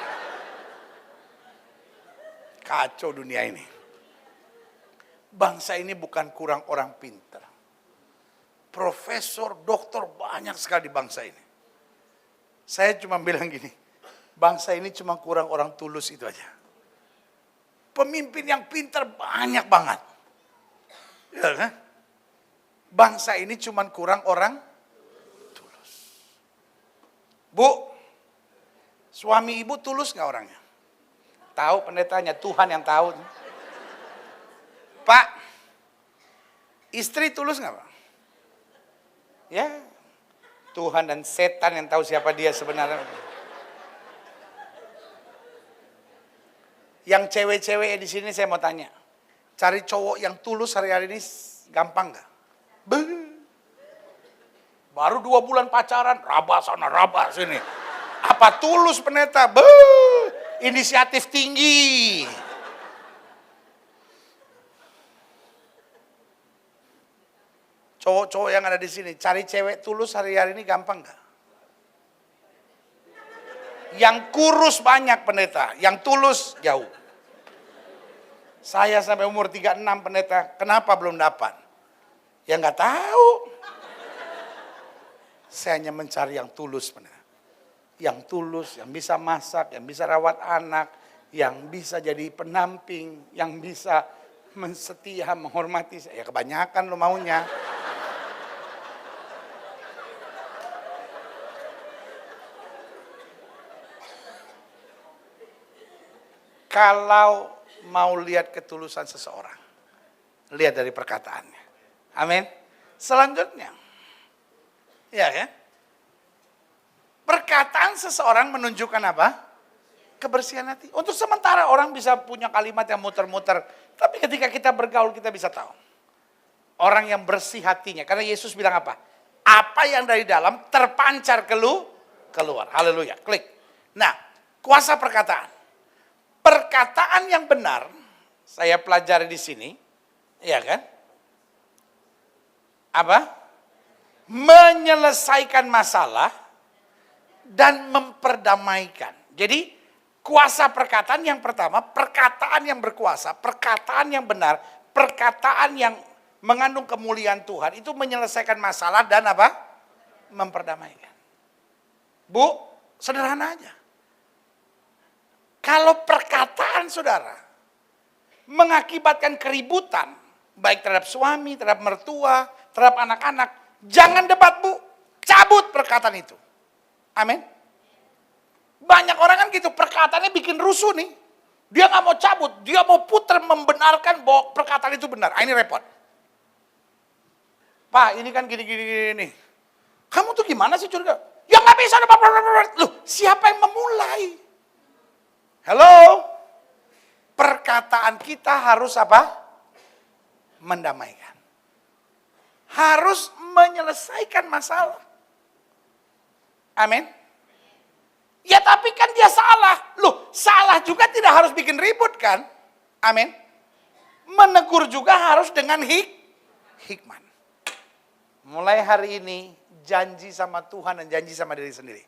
S1: Kacau dunia ini. Bangsa ini bukan kurang orang pintar. Profesor, doktor banyak sekali di bangsa ini. Saya cuma bilang gini, bangsa ini cuma kurang orang tulus itu aja. Pemimpin yang pintar banyak banget. Ya kan? Bangsa ini cuma kurang orang tulus. Bu, suami ibu tulus nggak orangnya? Tahu pendetanya, Tuhan yang tahu. Pak, istri tulus nggak Pak? Ya, Tuhan dan setan yang tahu siapa dia sebenarnya. Yang cewek-cewek di sini saya mau tanya, cari cowok yang tulus hari-hari ini gampang nggak? Baru 2 bulan pacaran, raba sana, raba sini. Apa tulus pendeta? Inisiatif tinggi. Cowok-cowok yang ada di sini, cari cewek tulus hari-hari ini gampang nggak? Yang kurus banyak pendeta, yang tulus jauh. Saya sampai umur 36 pendeta, kenapa belum dapat? Ya nggak tahu. Saya hanya mencari yang tulus pendeta. Yang tulus, yang bisa masak, yang bisa rawat anak, yang bisa jadi penamping, yang bisa setia, menghormati. Ya kebanyakan lo maunya. Kalau mau lihat ketulusan seseorang, lihat dari perkataannya. Amin. Selanjutnya, ya kan? Perkataan seseorang menunjukkan apa? Kebersihan hati. Untuk sementara orang bisa punya kalimat yang muter-muter, tapi ketika kita bergaul kita bisa tahu. Orang yang bersih hatinya, karena Yesus bilang apa? Apa yang dari dalam terpancar keluar. Haleluya. Klik. Nah, kuasa perkataan. Perkataan yang benar, saya pelajari di sini, ya kan? Apa? Menyelesaikan masalah dan memperdamaikan. Jadi, kuasa perkataan yang pertama, perkataan yang berkuasa, perkataan yang benar, perkataan yang mengandung kemuliaan Tuhan, itu menyelesaikan masalah dan apa? Memperdamaikan. Bu, sederhana aja. Kalau perkataan saudara mengakibatkan keributan, baik terhadap suami, terhadap mertua, terhadap anak-anak, jangan debat bu, cabut perkataan itu. Amin. Banyak orang kan gitu, perkataannya bikin rusuh nih. Dia nggak mau cabut, dia mau putar membenarkan bahwa perkataan itu benar. Ini repot. Pak, ini kan gini. Kamu tuh gimana sih curiga? Ya nggak bisa. Loh, siapa yang memulai? Halo, perkataan kita harus apa? Mendamaikan. Harus menyelesaikan masalah. Amin. Ya tapi kan dia salah. Loh, salah juga tidak harus bikin ribut kan? Amin. Menegur juga harus dengan hikmat. Mulai hari ini, janji sama Tuhan dan janji sama diri sendiri.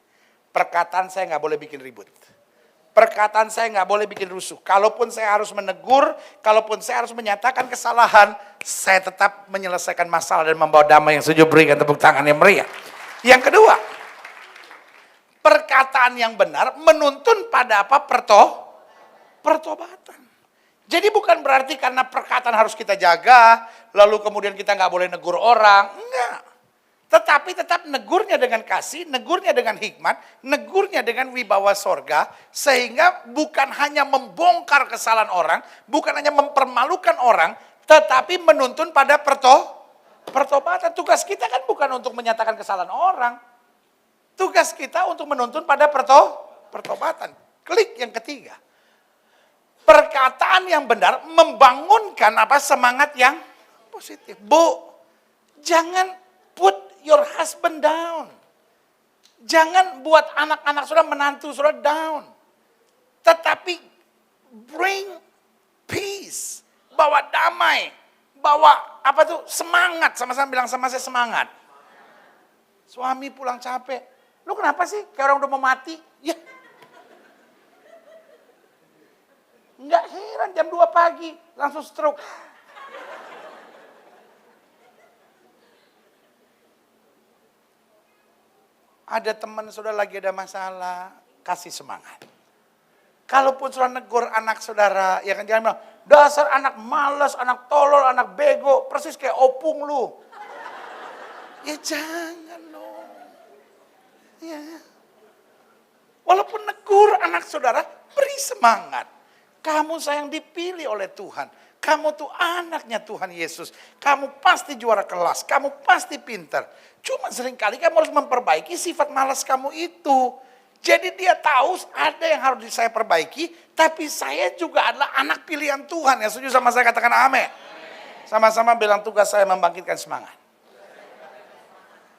S1: Perkataan saya nggak boleh bikin ribut. Perkataan saya nggak boleh bikin rusuh. Kalaupun saya harus menegur, kalaupun saya harus menyatakan kesalahan, saya tetap menyelesaikan masalah dan membawa damai yang sejuk. Berikan tepuk tangan yang meriah. Yang kedua, perkataan yang benar menuntun pada apa? Pertobatan. Jadi bukan berarti karena perkataan harus kita jaga, lalu kemudian kita nggak boleh negur orang. Enggak. Tetapi tetap negurnya dengan kasih, negurnya dengan hikmat, negurnya dengan wibawa sorga. Sehingga bukan hanya membongkar kesalahan orang, bukan hanya mempermalukan orang, tetapi menuntun pada pertobatan. Tugas kita kan bukan untuk menyatakan kesalahan orang. Tugas kita untuk menuntun pada pertobatan. Klik yang ketiga. Perkataan yang benar membangunkan semangat yang positif. Bu, jangan put your husband down. Jangan buat anak-anak saudara, menantu saudara down. Tetapi bring peace, bawa damai, bawa semangat. Sama-sama bilang sama saya semangat. Suami pulang capek. Lu kenapa sih kayak orang udah mau mati? Ya. Enggak heran jam 2 pagi langsung stroke. Ada teman saudara lagi ada masalah, kasih semangat. Kalaupun saudara negur anak saudara, ya kan jangan bilang, dasar anak malas, anak tolol, anak bego, persis kayak opung lu. Ya jangan loh. Ya. Walaupun negur anak saudara, beri semangat. Kamu sayang dipilih oleh Tuhan. Kamu tuh anaknya Tuhan Yesus. Kamu pasti juara kelas. Kamu pasti pintar. Cuma seringkali kamu harus memperbaiki sifat malas kamu itu. Jadi dia tahu ada yang harus saya perbaiki. Tapi saya juga adalah anak pilihan Tuhan. Ya setuju sama saya, katakan amin. Sama-sama bilang, tugas saya membangkitkan semangat.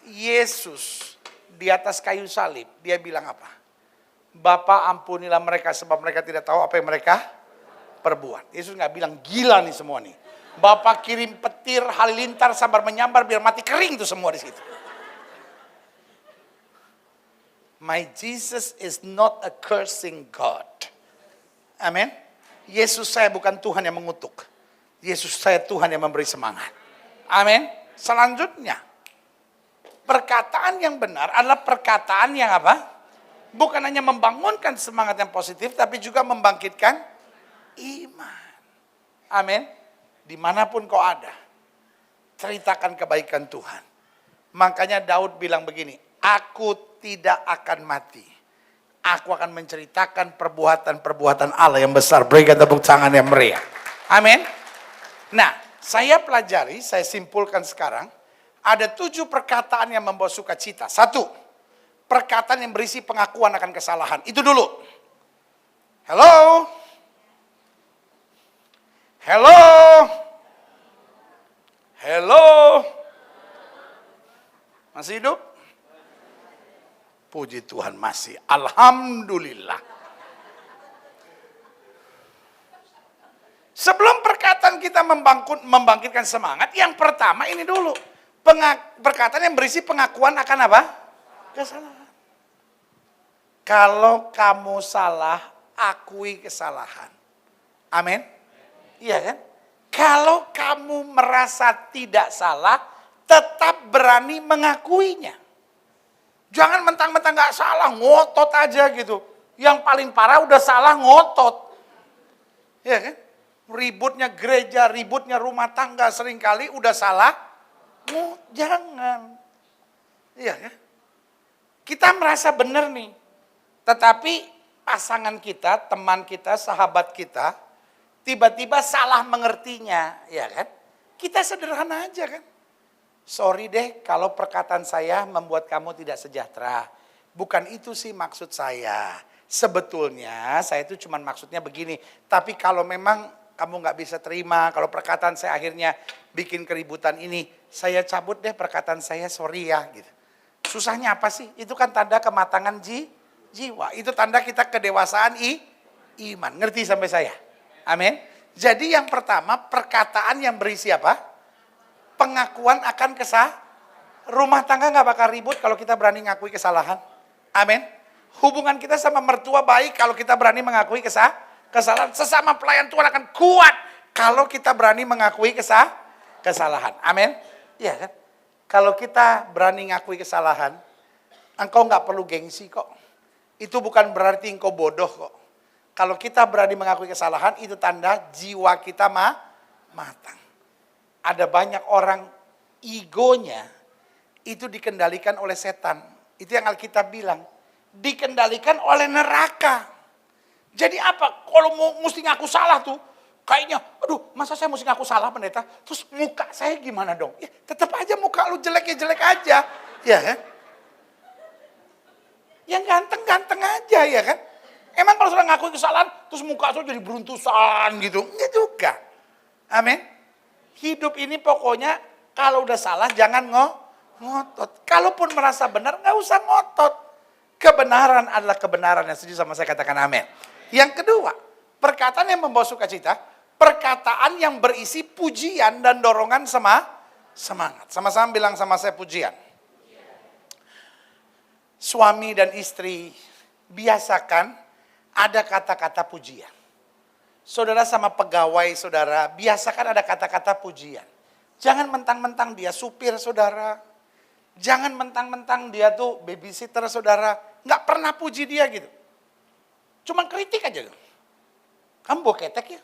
S1: Yesus di atas kayu salib, dia bilang apa? Bapa, ampunilah mereka sebab mereka tidak tahu apa yang mereka perbuat. Yesus nggak bilang gila nih semua nih. Bapa kirim petir halilintar sabar menyambar biar mati kering tuh semua di situ. My Jesus is not a cursing God. Amin. Yesus saya bukan Tuhan yang mengutuk. Yesus saya Tuhan yang memberi semangat. Amin. Selanjutnya, perkataan yang benar adalah perkataan yang apa? Bukan hanya membangunkan semangat yang positif, tapi juga membangkitkan iman. Amin. Dimanapun kau ada, ceritakan kebaikan Tuhan. Makanya Daud bilang begini, aku tidak akan mati. Aku akan menceritakan perbuatan-perbuatan Allah yang besar. Berikan tepuk tangan yang meriah. Amin. Nah, saya pelajari, saya simpulkan sekarang, ada 7 perkataan yang membawa sukacita. 1. Perkataan yang berisi pengakuan akan kesalahan. Itu dulu. Hello? Hello? Hello? Masih hidup? Puji Tuhan masih. Alhamdulillah. Sebelum perkataan kita membangkitkan semangat, yang pertama ini dulu. Perkataan yang berisi pengakuan akan apa? Kesalahan. Kalau kamu salah, akui kesalahan. Amin. Iya kan? Kalau kamu merasa tidak salah, tetap berani mengakuinya. Jangan mentang-mentang gak salah, ngotot aja gitu. Yang paling parah udah salah ngotot. Iya kan? Ributnya gereja, ributnya rumah tangga, seringkali udah salah. Jangan. Iya kan? Kita merasa benar nih. Tetapi pasangan kita, teman kita, sahabat kita, tiba-tiba salah mengertinya, ya kan? Kita sederhana aja kan? Sorry deh kalau perkataan saya membuat kamu tidak sejahtera. Bukan itu sih maksud saya. Sebetulnya saya itu cuma maksudnya begini. Tapi kalau memang kamu nggak bisa terima, kalau perkataan saya akhirnya bikin keributan ini, saya cabut deh perkataan saya, sorry ya gitu. Susahnya apa sih? Itu kan tanda kematangan jiwa. Itu tanda kita kedewasaan iman. Ngerti sampai saya? Amin. Jadi yang pertama, perkataan yang berisi apa? Pengakuan akan kesalahan. Rumah tangga gak bakal ribut kalau kita berani ngakui kesalahan. Amin. Hubungan kita sama mertua baik kalau kita berani mengakui kesalahan. Sesama pelayan Tuhan akan kuat kalau kita berani mengakui kesalahan. Amin. Iya kan? Kalau kita berani ngakui kesalahan, engkau gak perlu gengsi kok. Itu bukan berarti engkau bodoh kok. Kalau kita berani mengakui kesalahan, itu tanda jiwa kita matang. Ada banyak orang egonya itu dikendalikan oleh setan. Itu yang Alkitab bilang. Dikendalikan oleh neraka. Jadi apa? Kalau mau mesti ngaku salah tuh, kayaknya, aduh masa saya mesti ngaku salah pendeta? Terus muka saya gimana dong? Ya tetap aja muka lu jelek ya jelek aja. Ya kan? Yang ganteng-ganteng aja ya kan? Emang kalau sudah ngaku kesalahan, terus muka sudah jadi beruntusan gitu. Enggak juga. Amin. Hidup ini pokoknya kalau udah salah jangan ngotot. Kalaupun merasa benar nggak usah ngotot. Kebenaran adalah kebenaran, yang setuju sama saya katakan amin. Yang kedua, perkataan yang membawa sukacita, perkataan yang berisi pujian dan dorongan semangat. Sama-sama bilang sama saya pujian. Suami dan istri biasakan ada kata-kata pujian. Saudara sama pegawai saudara, biasakan ada kata-kata pujian. Jangan mentang-mentang dia supir saudara. Jangan mentang-mentang dia tuh babysitter saudara. Nggak pernah puji dia gitu. Cuman kritik aja. Kamu bawa ketek ya?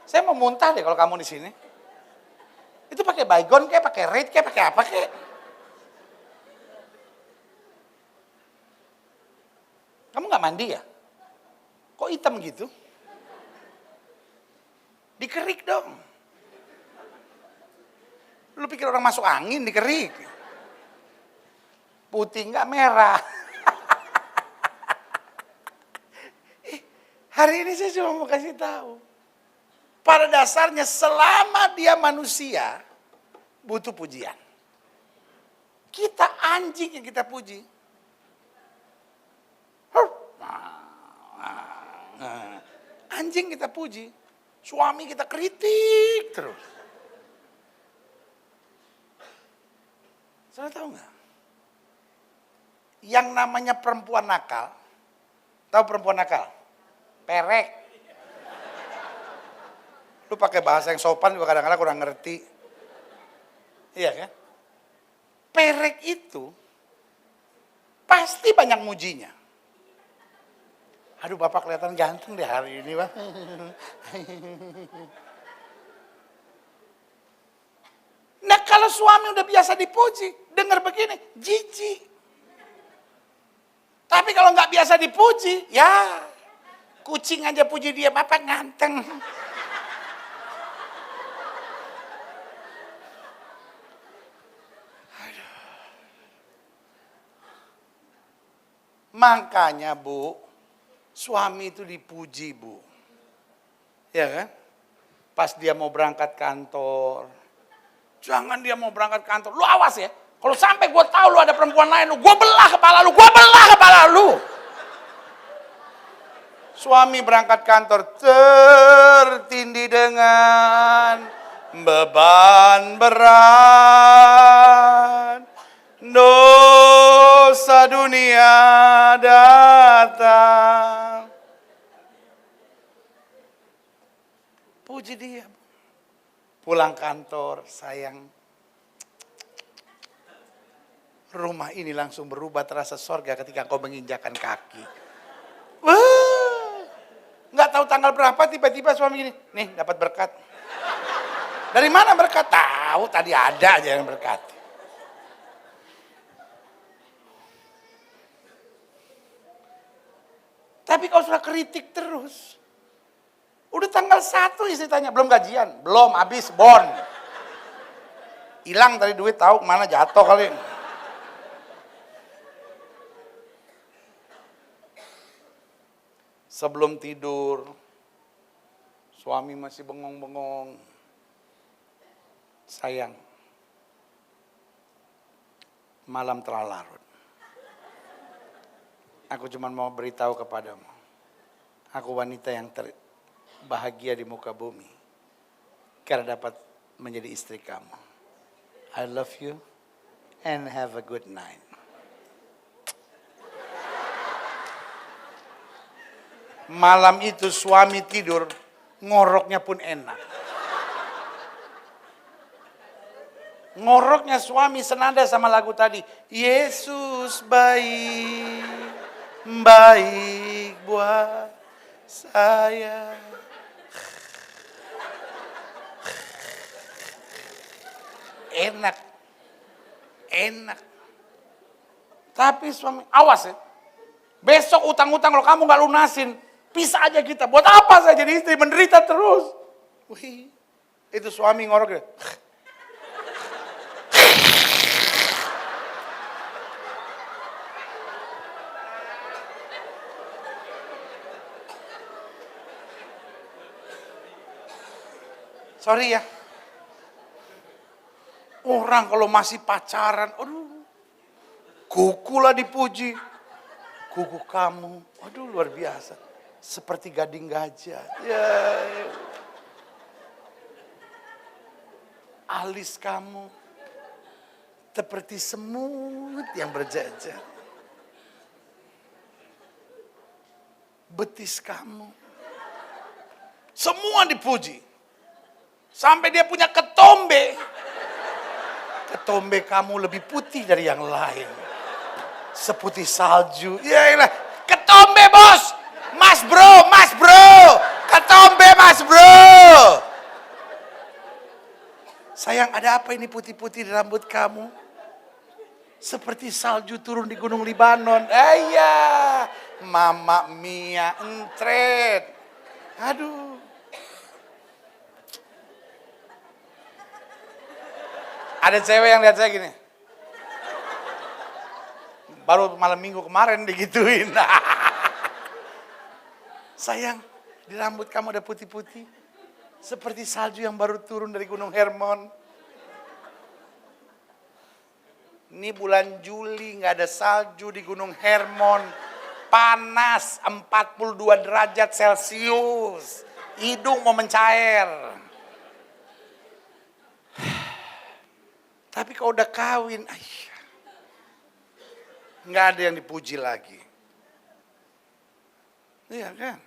S1: Saya mau muntah deh kalau kamu di sini. Itu pakai baygon kayak, pakai red kayak, pakai apa kayak. Kamu nggak mandi ya? Kok hitam gitu? Dikerik dong. Lu pikir orang masuk angin dikerik? Putih nggak merah. Hari ini saya cuma mau kasih tahu. Pada dasarnya selama dia manusia, butuh pujian. Kita anjing yang kita puji. Anjing kita puji. Suami kita kritik terus. Saudara tahu nggak? Yang namanya perempuan nakal, tahu perempuan nakal? Perek. Lu pakai bahasa yang sopan juga kadang-kadang kurang ngerti. Iya kan? Perek itu pasti banyak mujinya. Aduh bapak kelihatan ganteng deh hari ini, Bang. Nah kalau suami udah biasa dipuji, dengar begini, jijik. Tapi kalau nggak biasa dipuji, ya kucing aja puji dia, bapak ganteng. Makanya Bu, suami itu dipuji Bu. Ya kan? Pas dia mau berangkat kantor. Jangan dia mau berangkat kantor. Lu awas ya. Kalau sampai gue tahu lu ada perempuan lain, gue belah kepala lu. Gue belah kepala lu. Suami berangkat kantor tertindih dengan beban berat. Dosa dunia datang. Puji dia. Pulang kantor, sayang. Rumah ini langsung berubah terasa sorga ketika kau menginjakan kaki. Wah, nggak tahu tanggal berapa tiba-tiba suami gini, nih dapat berkat. Dari mana berkat? Tahu tadi ada aja yang berkat. Tapi kalau sudah kritik terus, udah tanggal 1 istri tanya, belum gajian? Belum, habis, bon. Hilang tadi duit, tahu kemana, jatuh kali. Sebelum tidur, suami masih bengong-bengong. Sayang, malam telah larut. Aku cuma mau beritahu kepadamu, aku wanita yang bahagia di muka bumi karena dapat menjadi istri kamu. I love you and have a good night. Malam itu suami tidur, ngoroknya pun enak. Ngoroknya suami senada sama lagu tadi. Yesus baik, baik buat saya. Enak. Enak. Tapi suami, awas ya. Besok utang-utang kalau kamu gak lunasin, pisah aja kita. Buat apa saya jadi istri menderita terus? Wih, itu suami ngorok ya. Sorry ya. Orang kalau masih pacaran, aduh, kuku lah dipuji. Kuku kamu, aduh luar biasa. Seperti gading gajah. Ya. Alis kamu, seperti semut yang berjajar. Betis kamu, semua dipuji. Sampai dia punya ketombe. Ketombe kamu lebih putih dari yang lain. Seputih salju. Yaelah, ketombe bos. Mas bro. Ketombe mas bro. Sayang, ada apa ini putih-putih di rambut kamu? Seperti salju turun di Gunung Libanon. Iya, Mama Mia entret. Aduh. Ada cewek yang lihat saya gini. Baru malam minggu kemarin digituin. Sayang, di rambut kamu ada putih-putih. Seperti salju yang baru turun dari Gunung Hermon. Ini bulan Juli nggak ada salju di Gunung Hermon. Panas 42 derajat Celcius. Hidung mau mencair. Tapi kalau udah kawin, nggak ada yang dipuji lagi. Iya kan?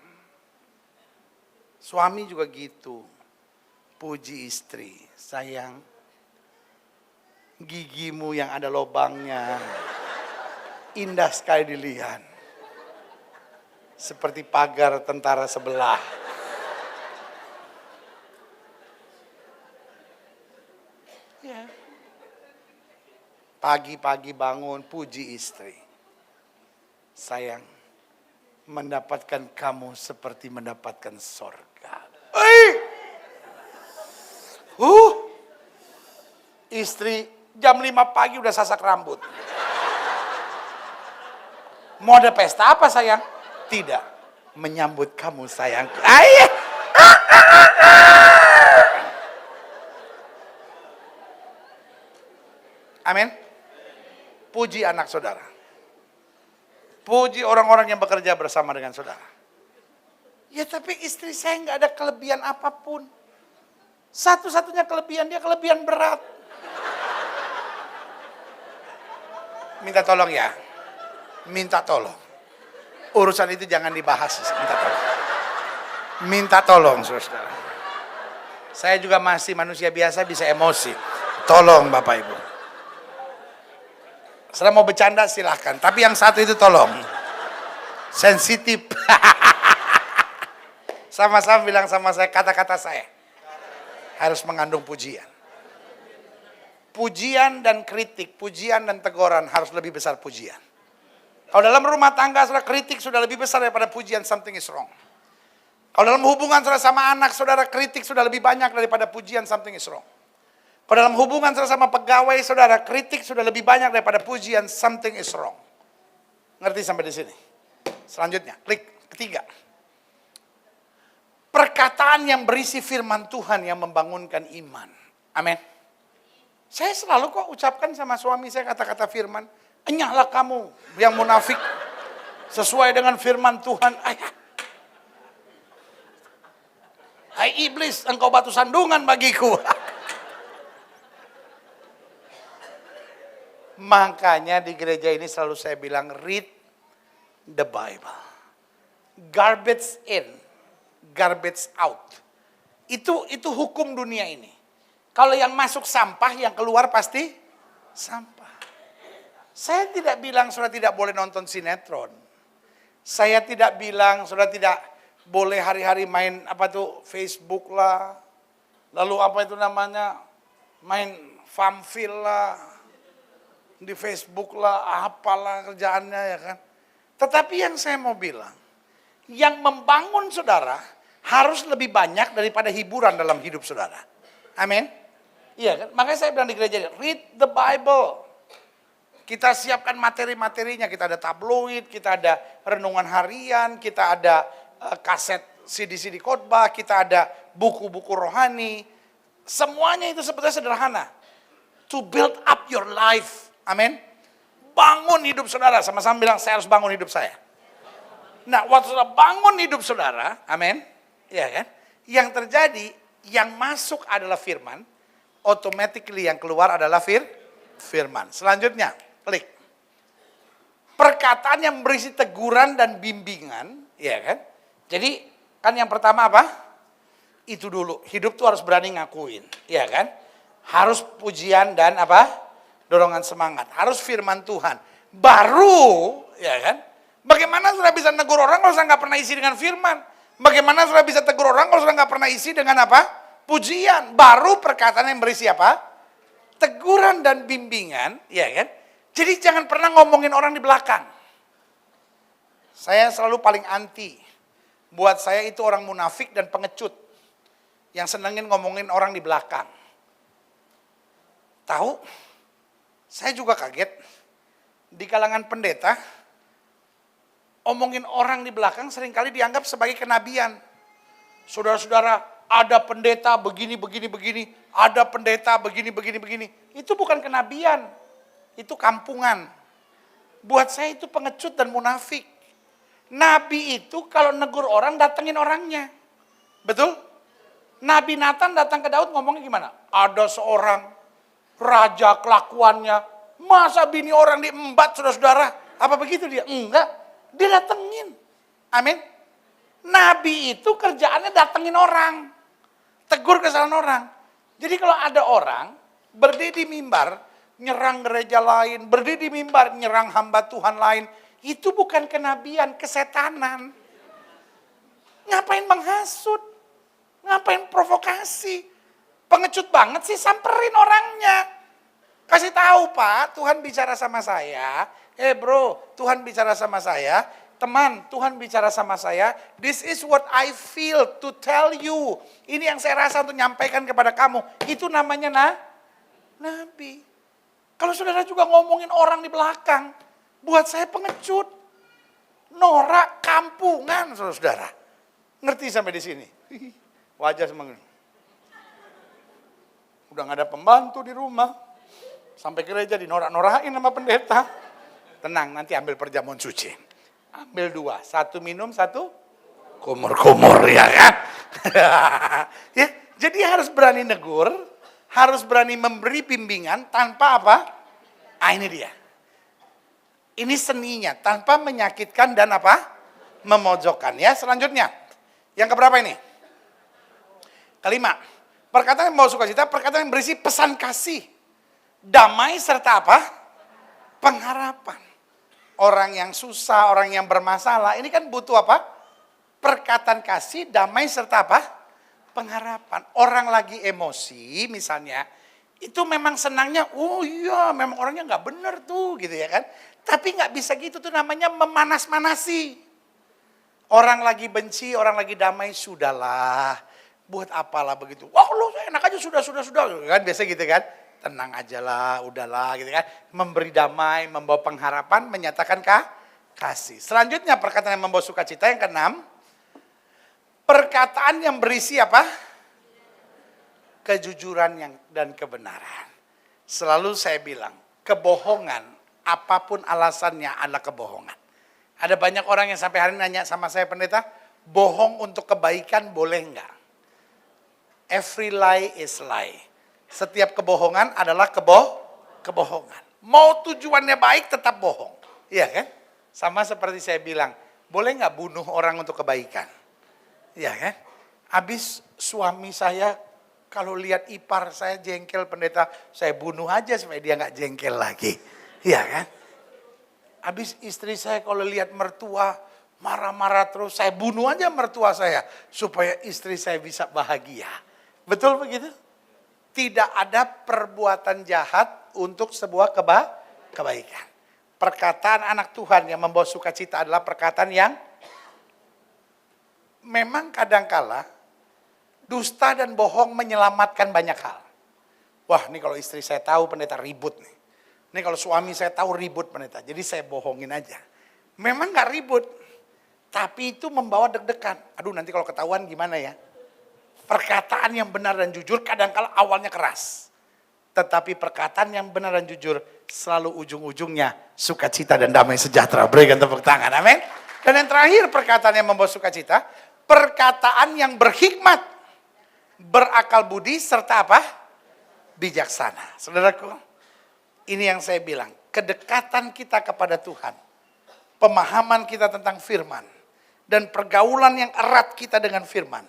S1: Suami juga gitu. Puji istri, sayang. Gigimu yang ada lobangnya. Indah sekali dilihat. Seperti pagar tentara sebelah. Ya. Pagi-pagi bangun, puji istri. Sayang, mendapatkan kamu seperti mendapatkan sorga. Istri jam 5 pagi udah sasak rambut. Mau ada pesta apa sayang? Tidak. Menyambut kamu sayang. Amin. Puji anak saudara. Puji orang-orang yang bekerja bersama dengan saudara. Ya tapi istri saya nggak ada kelebihan apapun. Satu-satunya kelebihan dia kelebihan berat. Minta tolong ya. Minta tolong. Urusan itu jangan dibahas. Minta tolong. Minta tolong saudara. Saya juga masih manusia biasa bisa emosi. Tolong Bapak Ibu. Setelah mau bercanda silahkan. Tapi yang satu itu tolong. Sensitif. Sama-sama bilang sama saya, kata-kata saya. Harus mengandung pujian. Pujian dan kritik, pujian dan teguran harus lebih besar pujian. Kalau dalam rumah tangga, saudara kritik sudah lebih besar daripada pujian, something is wrong. Kalau dalam hubungan saudara sama anak, saudara kritik sudah lebih banyak daripada pujian, something is wrong. Kalau dalam hubungan saudara sama pegawai, saudara kritik sudah lebih banyak daripada pujian, something is wrong. Ngerti sampai di sini? Selanjutnya, klik ketiga. Perkataan yang berisi firman Tuhan yang membangunkan iman. Amin. Saya selalu kok ucapkan sama suami saya kata-kata firman. Enyahlah kamu yang munafik. Sesuai dengan firman Tuhan. Hai iblis, engkau batu sandungan bagiku. Makanya di gereja ini selalu saya bilang, read the Bible. Garbage in, garbage out. Itu hukum dunia ini. Kalau yang masuk sampah, yang keluar pasti sampah. Saya tidak bilang saudara tidak boleh nonton sinetron. Saya tidak bilang, saudara tidak boleh hari-hari main Facebook lah. Lalu main Farmville lah. Di Facebook lah, apalah kerjaannya ya kan. Tetapi yang saya mau bilang, yang membangun saudara harus lebih banyak daripada hiburan dalam hidup saudara. Amin. Iya kan? Makanya saya bilang di gereja, read the Bible. Kita siapkan materi-materinya, kita ada tabloid, kita ada renungan harian, kita ada kaset CD-CD khotbah, kita ada buku-buku rohani. Semuanya itu sebetulnya sederhana. To build up your life. Amin. Bangun hidup saudara. Sama-sama bilang, saya harus bangun hidup saya. Nah, waktu saudara bangun hidup saudara, amin. Ya kan? Yang terjadi, yang masuk adalah firman. Automatically yang keluar adalah firman. Selanjutnya, klik. Perkataan yang berisi teguran dan bimbingan, ya kan? Jadi, kan yang pertama apa? Itu dulu. Hidup tuh harus berani ngakuin, ya kan? Harus pujian dan apa? Dorongan semangat. Harus firman Tuhan. Baru, ya kan? Bagaimana saudara bisa negur orang kalau saudara nggak pernah isi dengan firman? Bagaimana saudara bisa tegur orang kalau saudara nggak pernah isi dengan apa? Pujian. Baru perkataan yang berisi apa? Teguran dan bimbingan, ya kan? Jadi jangan pernah ngomongin orang di belakang. Saya selalu paling anti. Buat saya itu orang munafik dan pengecut. Yang senengin ngomongin orang di belakang. Tahu? Saya juga kaget, di kalangan pendeta, omongin orang di belakang seringkali dianggap sebagai kenabian. Saudara-saudara, ada pendeta begini, ada pendeta begini. Itu bukan kenabian, itu kampungan. Buat saya itu pengecut dan munafik. Nabi itu kalau negur orang, datengin orangnya. Betul? Nabi Nathan datang ke Daud ngomongnya gimana? Ada seorang raja kelakuannya, masa bini orang diembat saudara-saudara? Apa begitu dia? Enggak, dia datengin. Amin. Nabi itu kerjaannya datengin orang, tegur kesalahan orang. Jadi kalau ada orang berdiri di mimbar, nyerang gereja lain, berdiri di mimbar, nyerang hamba Tuhan lain, itu bukan kenabian, kesetanan. Ngapain menghasut? Ngapain provokasi? Pengecut banget sih, samperin orangnya. Kasih tahu, Pak, Tuhan bicara sama saya. Bro, Tuhan bicara sama saya. Teman, Tuhan bicara sama saya. This is what I feel to tell you. Ini yang saya rasa untuk nyampaikan kepada kamu. Itu namanya Nabi. Kalau saudara juga ngomongin orang di belakang, buat saya pengecut. Norak, kampungan, saudara. Ngerti sampai di sini? Wajah semangat. Udah gak ada pembantu di rumah. Sampai gereja dinorak-norakin sama pendeta. Tenang, nanti ambil perjamuan suci. Ambil 2, 1 minum, 1 kumur-kumur ya kan. Ya, jadi harus berani negur, harus berani memberi bimbingan tanpa apa? Ini dia. Ini seninya, tanpa menyakitkan dan apa? Memojokkan ya. Selanjutnya, yang keberapa ini? Kelima. Perkataan yang membawa sukacita, perkataan yang berisi pesan kasih, damai serta apa? Pengharapan. Orang yang susah, orang yang bermasalah, ini kan butuh apa? Perkataan kasih, damai serta apa? Pengharapan. Orang lagi emosi misalnya, itu memang senangnya, oh iya memang orangnya gak bener tuh gitu ya kan. Tapi gak bisa gitu, tuh namanya memanas-manasi. Orang lagi benci, orang lagi damai, sudahlah. Buat apalah begitu. Wah lu enak aja sudah. Kan biasa gitu kan. Tenang aja lah, udahlah gitu kan. Memberi damai, membawa pengharapan, menyatakan kasih. Selanjutnya perkataan yang membawa sukacita yang ke-6. Perkataan yang berisi apa? Kejujuran dan kebenaran. Selalu saya bilang, kebohongan, apapun alasannya adalah kebohongan. Ada banyak orang yang sampai hari ini nanya sama saya, pendeta, bohong untuk kebaikan boleh enggak? Every lie is lie. Setiap kebohongan adalah kebohongan. Mau tujuannya baik tetap bohong. Iya kan? Sama seperti saya bilang, boleh nggak bunuh orang untuk kebaikan? Iya kan? Habis suami saya kalau lihat ipar saya jengkel pendeta, saya bunuh aja supaya dia nggak jengkel lagi. Iya kan? Habis istri saya kalau lihat mertua marah-marah terus, saya bunuh aja mertua saya supaya istri saya bisa bahagia. Betul begitu? Tidak ada perbuatan jahat untuk sebuah kebaikan. Perkataan anak Tuhan yang membawa sukacita adalah perkataan yang memang kadangkala dusta dan bohong menyelamatkan banyak hal. Wah, ini kalau istri saya tahu pendeta ribut nih. Ini kalau suami saya tahu ribut pendeta, jadi saya bohongin aja. Memang gak ribut, tapi itu membawa deg-degan. Aduh, nanti kalau ketahuan gimana ya? Perkataan yang benar dan jujur kadangkala awalnya keras. Tetapi perkataan yang benar dan jujur selalu ujung-ujungnya sukacita dan damai sejahtera. Berikan tepuk tangan, amin. Dan yang terakhir perkataan yang membawa sukacita, perkataan yang berhikmat, berakal budi, serta apa? Bijaksana. Saudaraku, ini yang saya bilang, kedekatan kita kepada Tuhan, pemahaman kita tentang firman, dan pergaulan yang erat kita dengan firman,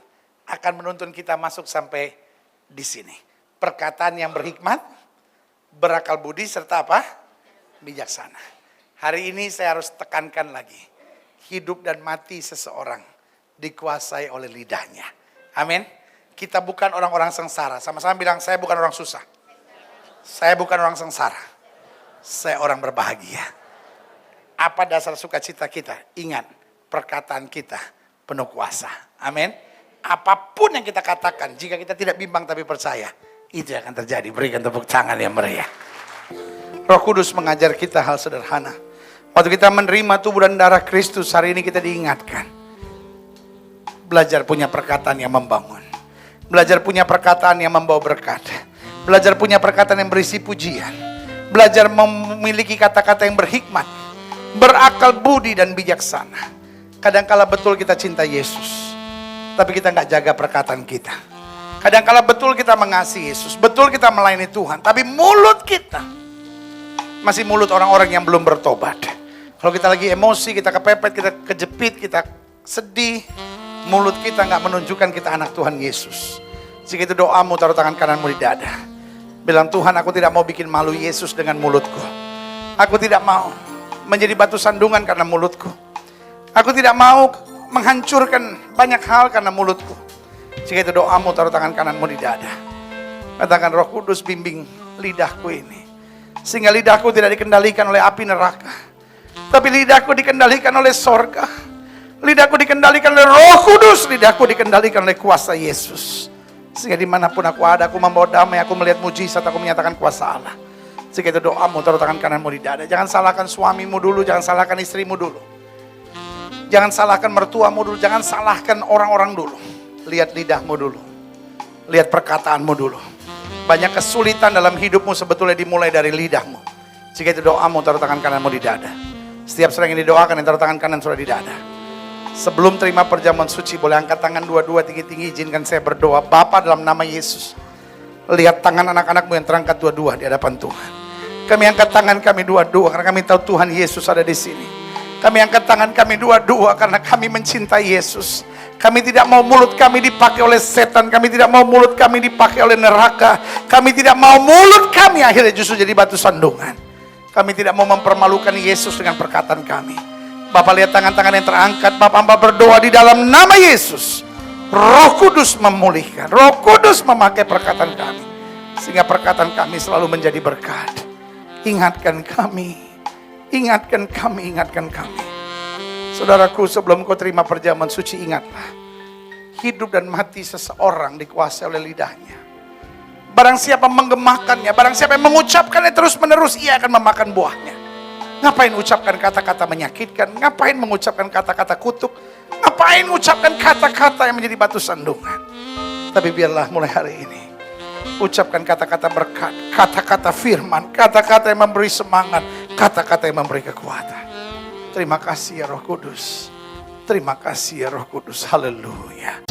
S1: akan menuntun kita masuk sampai di sini. Perkataan yang berhikmat, berakal budi, serta apa? Bijaksana. Hari ini saya harus tekankan lagi, hidup dan mati seseorang dikuasai oleh lidahnya. Amin. Kita bukan orang-orang sengsara. Sama-sama bilang, saya bukan orang susah. Saya bukan orang sengsara. Saya orang berbahagia. Apa dasar sukacita kita? Ingat, perkataan kita penuh kuasa. Amin. Apapun yang kita katakan, jika kita tidak bimbang tapi percaya, itu akan terjadi. Berikan tepuk tangan yang meriah. Roh Kudus mengajar kita hal sederhana. Waktu kita menerima tubuh dan darah Kristus, hari ini kita diingatkan. Belajar punya perkataan yang membangun. Belajar punya perkataan yang membawa berkat. Belajar punya perkataan yang berisi pujian. Belajar memiliki kata-kata yang berhikmat, berakal budi dan bijaksana. Kadangkala betul kita cinta Yesus, tapi kita nggak jaga perkataan kita. Kadangkala betul kita mengasihi Yesus, betul kita melayani Tuhan, tapi mulut kita masih mulut orang-orang yang belum bertobat. Kalau kita lagi emosi, kita kepepet, kita kejepit, kita sedih, mulut kita nggak menunjukkan kita anak Tuhan Yesus. Jika itu doamu, taruh tangan kananmu di dada. Bilang, Tuhan, aku tidak mau bikin malu Yesus dengan mulutku. Aku tidak mau menjadi batu sandungan karena mulutku. Aku tidak mau menghancurkan banyak hal karena mulutku. Jika itu doamu, taruh tangan kananmu di dada. Katakan, Roh Kudus bimbing lidahku ini, sehingga lidahku tidak dikendalikan oleh api neraka, tapi lidahku dikendalikan oleh sorga. Lidahku dikendalikan oleh Roh Kudus. Lidahku dikendalikan oleh kuasa Yesus. Sehingga dimanapun aku ada, aku membawa damai, aku melihat mujizat, aku menyatakan kuasa Allah. Jika itu doamu, taruh tangan kananmu di dada. Jangan salahkan suamimu dulu, jangan salahkan istrimu dulu. Jangan salahkan mertuamu dulu, jangan salahkan orang-orang dulu. Lihat lidahmu dulu. Lihat perkataanmu dulu. Banyak kesulitan dalam hidupmu sebetulnya dimulai dari lidahmu. Jika itu doamu, taruh tangan kananmu di dada. Setiap sering yang didoakan, yang taruh tangan kanan sudah di dada. Sebelum terima perjamuan suci, boleh angkat tangan dua-dua tinggi-tinggi. Izinkan saya berdoa. Bapa, dalam nama Yesus, lihat tangan anak-anakmu yang terangkat dua-dua di hadapan Tuhan. Kami angkat tangan kami dua-dua karena kami tahu Tuhan Yesus ada di sini. Kami angkat tangan kami dua-dua karena kami mencintai Yesus. Kami tidak mau mulut kami dipakai oleh setan. Kami tidak mau mulut kami dipakai oleh neraka. Kami tidak mau mulut kami akhirnya justru jadi batu sandungan. Kami tidak mau mempermalukan Yesus dengan perkataan kami. Bapak, lihat tangan-tangan yang terangkat. Bapak hamba berdoa di dalam nama Yesus. Roh Kudus memulihkan. Roh Kudus memakai perkataan kami, sehingga perkataan kami selalu menjadi berkat. Ingatkan kami. Ingatkan kami. Ingatkan kami. Saudaraku, sebelum kau terima perjamuan suci, ingatlah. Hidup dan mati seseorang dikuasai oleh lidahnya. Barang siapa menggemakannya, barang siapa yang mengucapkannya terus menerus, ia akan memakan buahnya. Ngapain ucapkan kata-kata menyakitkan? Ngapain mengucapkan kata-kata kutuk? Ngapain mengucapkan kata-kata yang menjadi batu sandungan? Tapi biarlah mulai hari ini ucapkan kata-kata berkat, kata-kata firman, kata-kata yang memberi semangat, kata-kata yang memberi kekuatan. Terima kasih ya Roh Kudus. Terima kasih ya Roh Kudus. Haleluya.